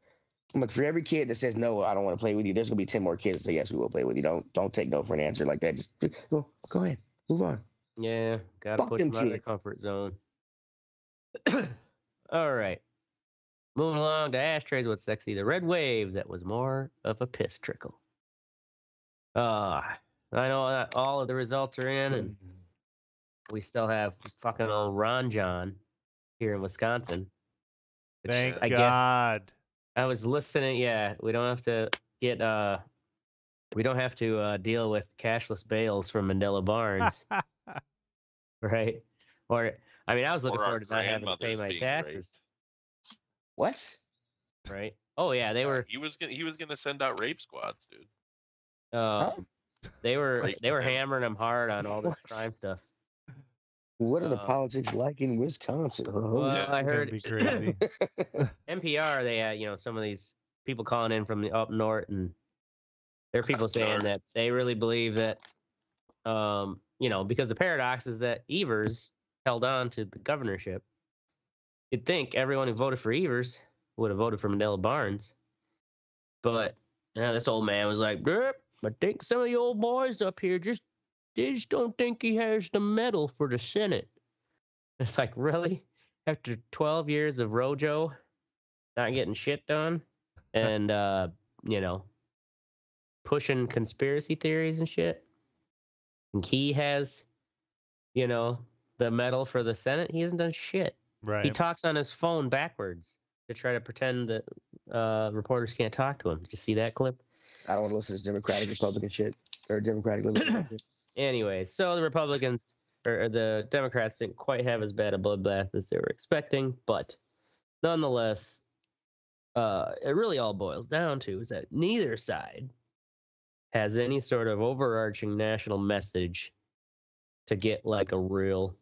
I'm like, for every kid that says no, I don't want to play with you, there's gonna be 10 more kids that say yes, we will play with you. Don't take no for an answer like that. Just go ahead, move on. Yeah, gotta Fuck push them them out of their kids. comfort zone. All right. Moving along to ashtrays. What's sexy? The red wave that was more of a piss trickle. I know that all of the results are in, and we still have fucking old Ron John here in Wisconsin. Which Thank I guess God. I was listening. Yeah, we don't have to get we don't have to deal with cashless bails from Mandela Barnes, right? Or I mean, I was looking Or our forward to not having to pay grandmothers my being taxes, What? right? Oh yeah, they were. He was gonna send out rape squads, dude. Uh, Huh? they were Right. hammering them hard on all this What? crime stuff. What are the Um, politics like in Wisconsin? Well, Yeah. I Gonna heard be crazy. NPR. They had some of these people calling in from the up north, and there are people saying that they really believe that because the paradox is that Evers held on to the governorship. You'd think everyone who voted for Evers would have voted for Mandela Barnes, but this old man was like, "Yep, I think some of the old boys up here just don't think he has the medal for the Senate." It's like, really? After 12 years of Rojo not getting shit done and, pushing conspiracy theories and shit, and he has, the medal for the Senate, he hasn't done shit. Right. He talks on his phone backwards to try to pretend that reporters can't talk to him. Did you see that clip? I don't want to listen to this Democratic Republican shit or Democratic Liberal shit. Anyway, so the Republicans or the Democrats didn't quite have as bad a bloodbath as they were expecting, but nonetheless, it really all boils down to is that neither side has any sort of overarching national message to get like a real.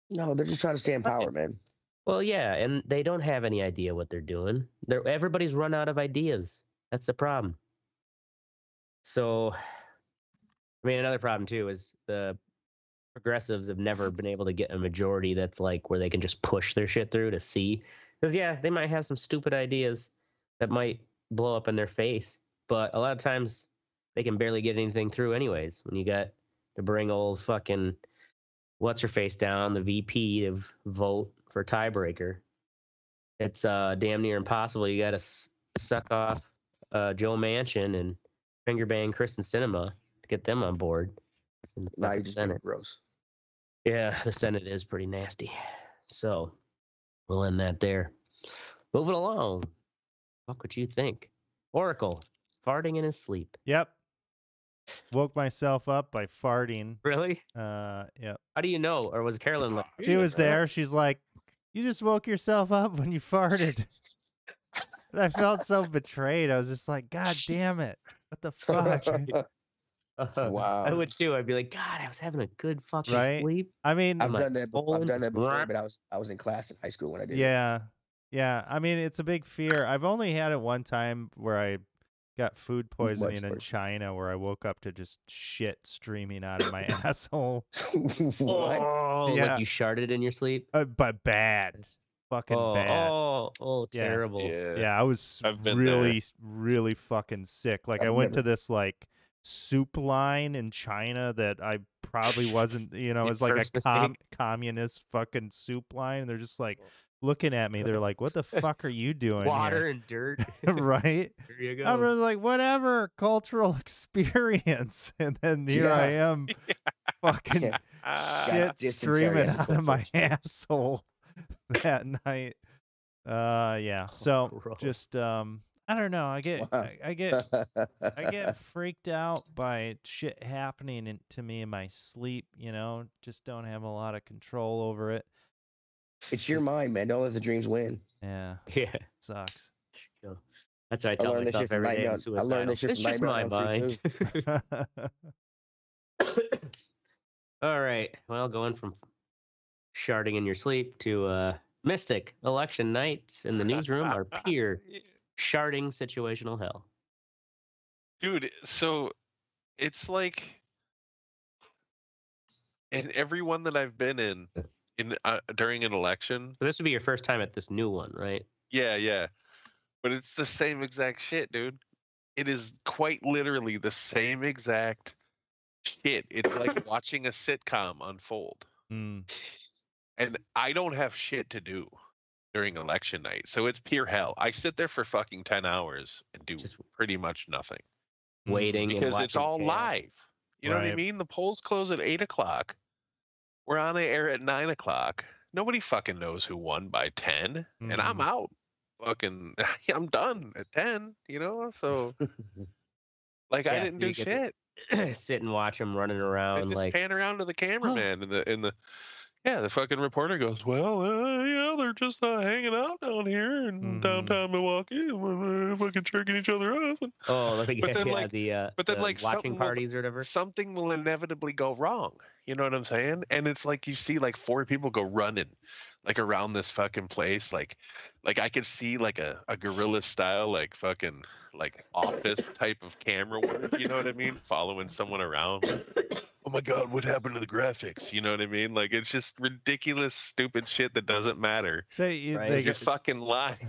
No, they're just trying to stay in power, man. Well, yeah, and they don't have any idea what they're doing. Everybody's run out of ideas. That's the problem. So, I mean, another problem too is the progressives have never been able to get a majority that's like where they can just push their shit through to see. Because yeah, they might have some stupid ideas that might blow up in their face, but a lot of times they can barely get anything through anyways. When you got to bring old fucking what's her face down, the VP to vote for tiebreaker, it's damn near impossible. You got to suck off Joe Manchin and finger bang Kristen Sinema to get them on board. In the Now you fucking just Senate. gross. Yeah, the Senate is pretty nasty. So we'll end that there. Moving along. Fuck what you think. Oracle, farting in his sleep. Yep. Woke myself up by farting. Really? Yep. How do you know? Or was Carolyn like, She was there. She's like, "You just woke yourself up when you farted." And I felt so betrayed. I was just like, "God damn it. What the fuck?" Wow. I would too. I'd be like, God, I was having a good fucking Right? sleep. I mean, I've like, done that. I've done that before, but I was in class in high school when I did it. yeah. Yeah, I mean, it's a big fear. I've only had it one time where I got food poisoning in worse. China, where I woke up to just shit streaming out of my asshole. What? Oh, Yeah. like you sharted in your sleep? But bad, It's, fucking oh, bad. oh, Yeah. terrible. Yeah, I was I've been really, really fucking sick. Like I I've went to never- this like soup line in China that I probably wasn't, you know, Your it's like a first mistake? communist fucking soup line. And they're just like looking at me. They're like, "What the fuck are you doing Water and dirt. here?" Right? There you go. I'm just like, whatever, cultural experience. And then here I am, fucking Yeah. shit dysentery streaming as a out of my cultural experience. asshole that night. Yeah. So gross. just I don't know. I get Wow. I get freaked out by shit happening to me in my sleep, you know, just don't have a lot of control over it. It's your Just- mind, man. Don't let the dreams win. Yeah, Yeah. sucks. So, that's what I tell learned this myself shit from every day. I'm Nightmare- I learned this suicidal. shit It's from just my Nightmare on mind. All right. Well, going from sharding in your sleep to Mystic election nights in the newsroom are pure sharding situational hell. Dude, so it's like in every one that I've been in during an election, So this would be your first time at this new one, right? yeah, but it's the same exact shit, dude. It is quite literally the same exact shit. It's like watching a sitcom unfold. Mm. And I don't have shit to do during election night. So it's pure hell. I sit there for fucking 10 hours and do Just pretty much nothing. Waiting and Because it's watching all chaos. live. You know what I Right. mean? The polls close at 8 o'clock. We're on the air at 9 o'clock. Nobody fucking knows who won by 10. And I'm Mhm. out. Fucking, I'm done at 10, you know? So, like, I Yeah, didn't so you do get to shit. sit and watch them running I around just like pan around to the cameraman and the fucking reporter goes, well, yeah, they're just hanging out down here in downtown Milwaukee, and fucking jerking each other off. And, but then like, the like watching parties or whatever. something will inevitably go wrong. You know what I'm saying? And it's like you see like 4 people go running, like around this fucking place. Like I could see like a guerrilla style, like fucking like office type of camera work. You know what I mean? Following someone around. Oh my God, what happened to the graphics? You know what I mean? Like it's just ridiculous, stupid shit that doesn't matter. Say Right. they You're fucking live.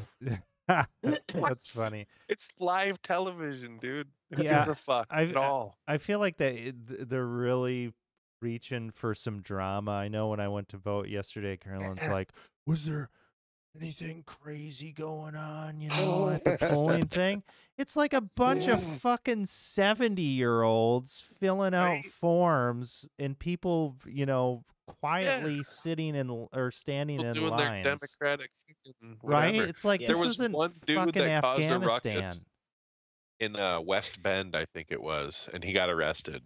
That's funny. It's live television, dude. Who Yeah, gives a fuck at all? I feel like they're really reaching for some drama. I know when I went to vote yesterday, Carolyn's like, "Was there anything crazy going on, you know, at the polling thing?" It's like a bunch of fucking 70-year-olds filling out Right. forms and people, you know, quietly sitting in or standing People in doing their lines. democratic fucking Right? whatever. It's like Yeah. There this was isn't one dude fucking that caused a Afghanistan. ruckus in West Bend, I think it was, and he got arrested.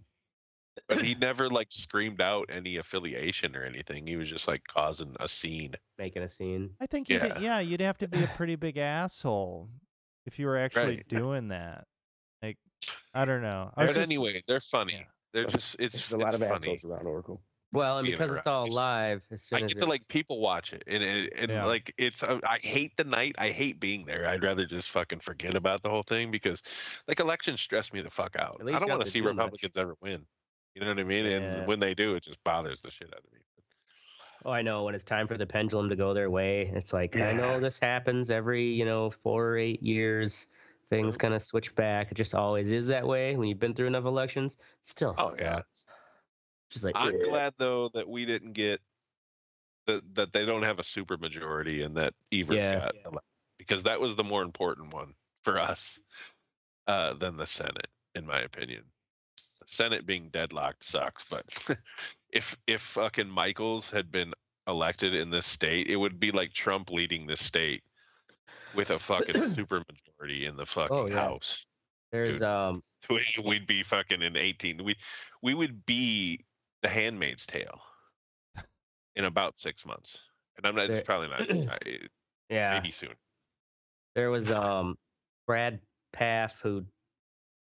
But he never like screamed out any affiliation or anything. He was just like causing a scene. Making a scene. I think Yeah. you'd have to be a pretty big asshole if you were actually Right. doing that. Like, I don't know. But anyway, they're funny. yeah. They're just There's a lot of funny. assholes around Oracle. Well, and Being because it's all around. live, as soon I as get to like it's- people watch it, and Yeah. like it's. I hate the night. I hate being there. I'd rather just fucking forget about the whole thing because, like, elections stress me the fuck out. At least I don't you don't want have to to see do much. Republicans ever win. You know what I mean? Yeah. And when they do, it just bothers the shit out of me. Oh, I know. When it's time for the pendulum to go their way, it's like I know Yeah. this happens every 4 or 8 years. Things kind of switch back. It just always is that way when you've been through enough elections. Still Oh sucks. yeah. Just like I'm glad though that we didn't get that they don't have a super majority and that Evers Yeah. got elected, because that was the more important one for us than the Senate, in my opinion. The Senate being deadlocked sucks, but if fucking Michaels had been elected in this state, it would be like Trump leading this state with a fucking super majority in the fucking yeah. House. there's We'd be fucking in 18. We would be The Handmaid's Tale in about 6 months, and I'm not. It's probably not. yeah. Maybe soon. There was Brad Paff who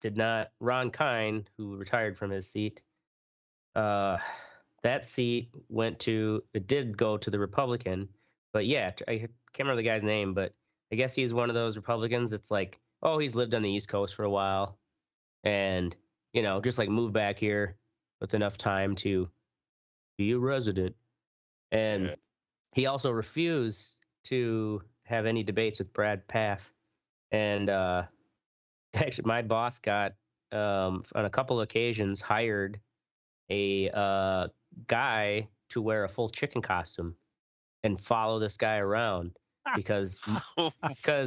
did not. Ron Kine, who retired from his seat. That seat it did go to the Republican, but yeah, can't remember the guy's name, but I guess he's one of those Republicans. It's like, oh, he's lived on the East Coast for a while, and just like moved back here with enough time to be a resident. And Yeah. he also refused to have any debates with Brad Pfaff. And actually, my boss got on a couple occasions hired a guy to wear a full chicken costume and follow this guy around because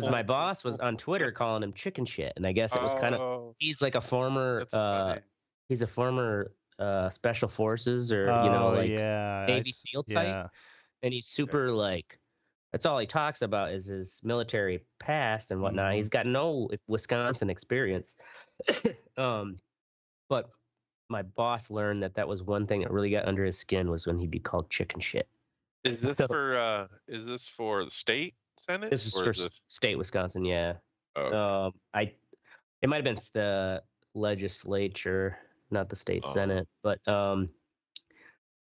my boss was on Twitter calling him chicken shit, and I guess it was kind of Oh, he's like a former that's funny. he's a former special forces or Oh like yeah, Navy SEAL type, yeah. and he's super like that's all he talks about is his military past and whatnot. He's got no Wisconsin experience, but my boss learned that was one thing that really got under his skin was when he'd be called chicken shit. Is this So- for the state senate? This is or for state Wisconsin, yeah. Oh, It might have been the legislature, not the state Oh. senate, but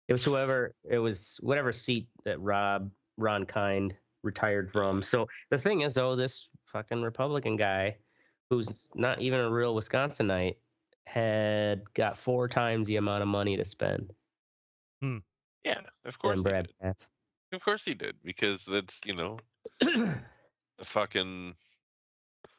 it was whatever seat that Ron Kind retired from. So the thing is, though, this fucking Republican guy, who's not even a real Wisconsinite, had got 4 times the amount of money to spend yeah, of course than he Brad did. Pfaff. Of course he did, because that's the fucking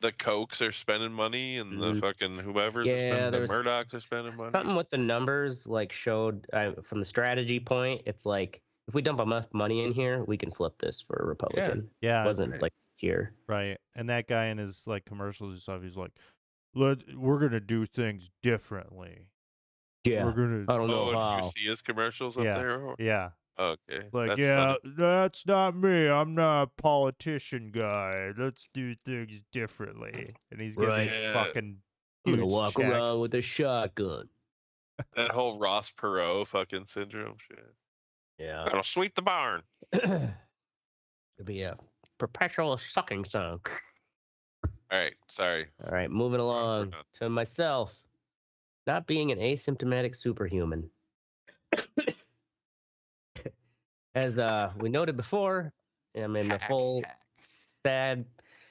the Cokes are spending money, and the Mhm. fucking whoever's Yeah, the there's Murdochs are spending money. something with the numbers like showed from the strategy point. It's like if we dump enough money in here, we can flip this for a Republican. Yeah, It wasn't right. like secure. right. And that guy in his like commercials and stuff, he's like, we're gonna do things differently. Yeah, We're gonna I don't know Oh, did how. you see his commercials up Yeah. there? Yeah. Okay, Like, that's yeah, funny. that's not me. I'm not a politician guy. Let's do things differently. And he's getting Right. these Yeah. fucking I'm gonna huge walk around checks. with a shotgun. That whole Ross Perot fucking syndrome shit. Yeah. Gotta sweep the barn. It'd be a perpetual sucking song. All right, sorry. All right, moving along done. to myself. Not being an asymptomatic superhuman. As we noted before, I'm in the full sad,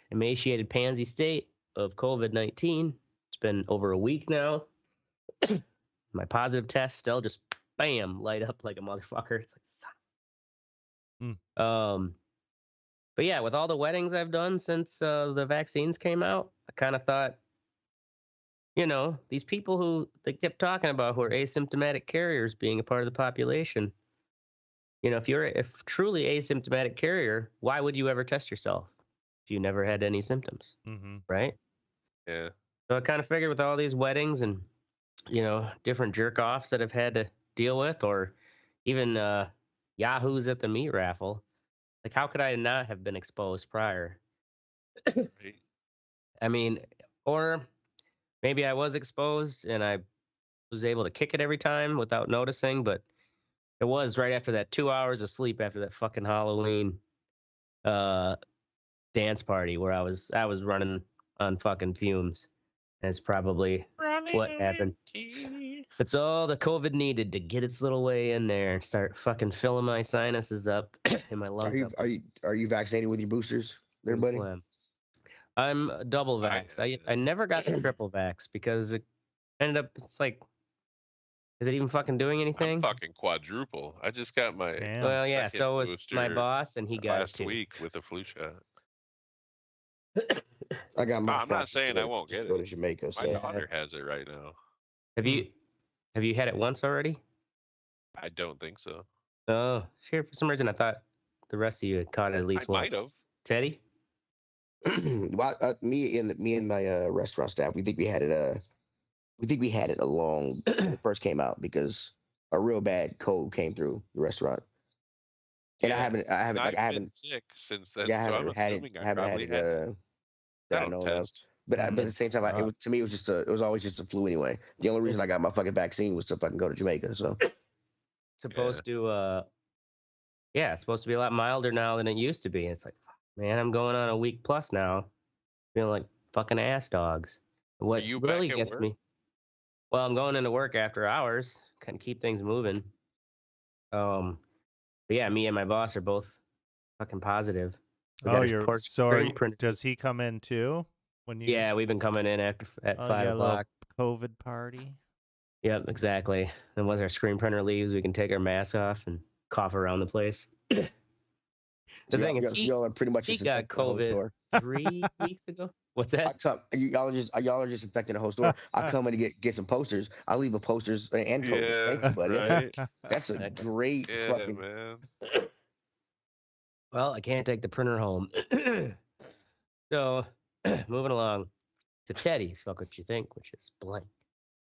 emaciated pansy state of COVID-19. It's been over a week now. My positive test still just bam, light up like a motherfucker. It's like but yeah, with all the weddings I've done since the vaccines came out, I kind of thought, these people who they kept talking about who are asymptomatic carriers being a part of the population. If you're truly asymptomatic carrier, why would you ever test yourself if you never had any symptoms, Mm-hmm. right? Yeah. So I kind of figured with all these weddings and, different jerk offs that I've had to deal with, or even yahoos at the meat raffle, like how could I not have been exposed prior? Right. I mean, or maybe I was exposed and I was able to kick it every time without noticing, but it was right after that 2 hours of sleep after that fucking Halloween dance party where I was running on fucking fumes. That's probably what happened. It's all the COVID needed to get its little way in there and start fucking filling my sinuses up and my lungs up. Are you vaccinated with your boosters, there, buddy? Phlegm. I'm double vaxxed. I never got the triple vax because it ended up, it's like, is it even fucking doing I'm anything? fucking quadruple. I just got my Damn. Well, yeah, second so was my booster boss, and he got last it too. week with the flu shot. I got my. I'm not shot saying just to I go- won't just get to go it. to Jamaica. My So daughter has it right now. Have you had it once already? I don't think so. Oh, sure. For some reason, I thought the rest of you had caught it at least I once. might have. Teddy? well, me and my restaurant staff, we think we had it. We think we had it along when it first came out because a real bad cold came through the restaurant. And Yeah, I haven't I've been sick since then, yeah, I so I'm haven't had it. assuming I Haven't had probably it. had it. That I That'll know of. test. But at the same time, to me, it was always just a flu anyway. The only reason I got my fucking vaccine was to fucking go to Jamaica. So Supposed to, it's supposed to be a lot milder now than it used to be. It's like, fuck, man, I'm going on a week plus now, feeling like fucking ass dogs. What you really back at gets work? me? Well, I'm going into work after hours, kind of keep things moving. But yeah, me and my boss are both fucking positive. We got Oh, his you're screen sorry. printer. Does he come in too? When you Yeah, we've been coming in at oh, 5 yeah, a little o'clock. COVID party? Yep, exactly. And once our screen printer leaves, we can take our mask off and cough around the place. The thing is, y'all are pretty much he just got infecting the whole COVID store. 3 weeks ago. What's that? Y'all are just infecting the whole store. I come in to get some posters. I leave with posters and COVID. Yeah, Thank you, buddy. right. That's a great Yeah, fucking. man. Well, I can't take the printer home. So, moving along to Teddy's. Fuck what you think, which is blank.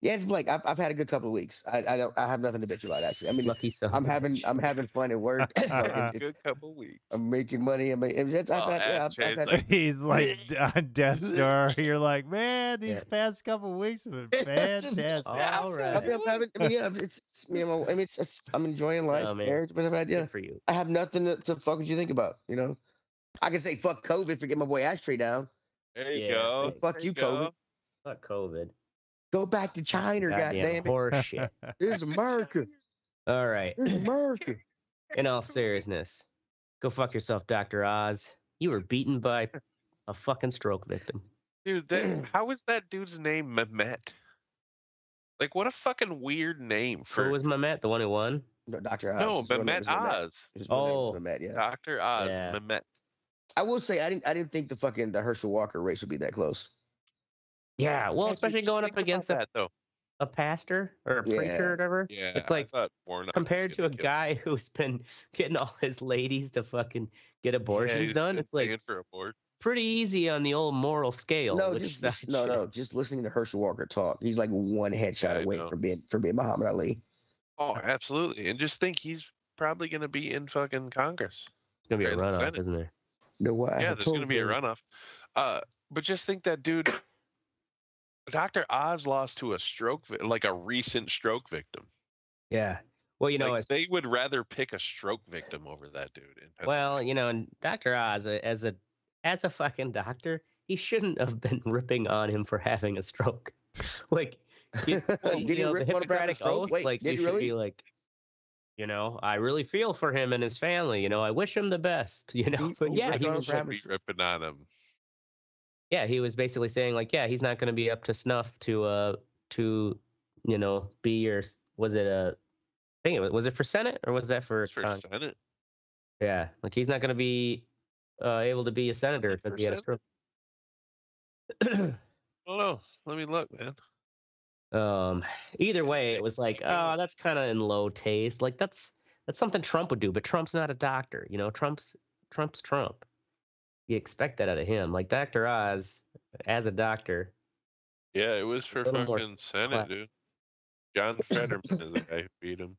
Yeah, it's Blake. I've had a good couple of weeks. I have nothing to bitch about actually. I mean, Lucky son. I'm having fun at work. Good couple weeks. I'm making money. I've had He's like on Death Star. You're like, man, these Yeah. past couple weeks have been fantastic. All right. I'm enjoying life. Oh, man. Marriage, but yeah, Good for you. I have nothing to fuck what you think about. You know, I can say fuck COVID for get my boy Ashtray down. There you Yeah, go. thanks. Fuck There you, go. COVID. Fuck COVID. Go back to China, Goddamn goddamn it. horse shit. This is America. All right. This is America. In all seriousness, go fuck yourself, Dr. Oz. You were beaten by a fucking stroke victim. Dude, how is that dude's name Mehmet? Like, what a fucking weird name Who for was Mehmet, the one who won? No, Dr. Oz. no His real name Mehmet is Mehmet. Oz. His real name is Oh. Mehmet, yeah. Dr. Oz, Yeah. Mehmet. I will say I didn't think the Herschel Walker race would be that close. Yeah, well, Yeah, dude, especially just going think up against about that though. a pastor or a preacher Yeah. or whatever. Yeah, It's like I thought Warnock was compared to gonna a kill guy who's been getting all his ladies to fucking get abortions he's done. been It's like paying for abort. pretty easy on the old moral scale. No, which just sucks. just listening to Herschel Walker talk. He's like one headshot Yeah, I away know. from being Muhammad Ali. Oh, absolutely. And just think he's probably gonna be in fucking Congress. It's gonna be a Right, the runoff, Senate. isn't there? No, what? Yeah, there's gonna be a runoff. But just think that dude Dr. Oz lost to a stroke like a recent stroke victim. Yeah. Well, you know, Like, they would rather pick a stroke victim over that dude. In well, you know, and Dr. Oz, as a fucking doctor, he shouldn't have been ripping on him for having a stroke. Like, Did he the rip on him for having a Hippocratic stroke? Oath, Wait, like did you he should really? be like, you know, I really feel for him and his family. You know, I wish him the best. You know, but yeah, ripped he on him was for like, having a be stroke? ripping on him. yeah, he was basically saying like, yeah, he's not going to be up to snuff to you know, be your, was it a I think was it for Senate or was that for It's for Congress? Senate. Yeah, like he's not going to be able to be a senator it because for he had a Senate? stroke. Oh no, let me look, man. Either way, it was like, oh, that's kind of in low taste. Like that's something Trump would do, but Trump's not a doctor. You know, Trump's Trump. You expect that out of him. Like Dr. Oz, as a doctor. Yeah, it was for little more fucking Senate, class. dude. John Fetterman is the guy who beat him.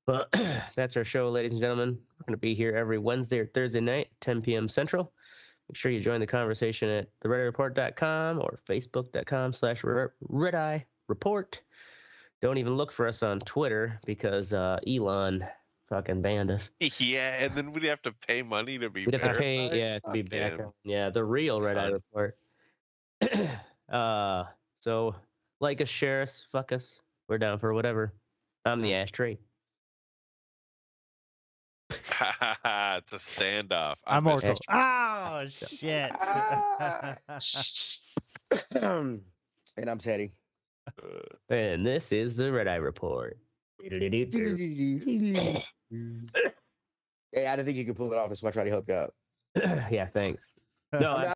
Well, that's our show, ladies and gentlemen. We're going to be here every Wednesday or Thursday night, 10 p.m. Central. Make sure you join the conversation at theredeyereport.com or facebook.com/redeye report. Don't even look for us on Twitter because Elon fucking banned us. Yeah, and then we'd have to pay money to be We'd have to verified. pay, yeah, to be Fuck back him. on, yeah, the real Red Eye Fun. Report. So like us, share us, fuck us. We're down for whatever. I'm the ashtray. It's a standoff. I'm missed Oracle. it. Oh, shit. And I'm Teddy. And this is the Red Eye Report. Hey, I didn't think you could pull it off. That's why I tried to help you out. Yeah, thanks. No, I mean,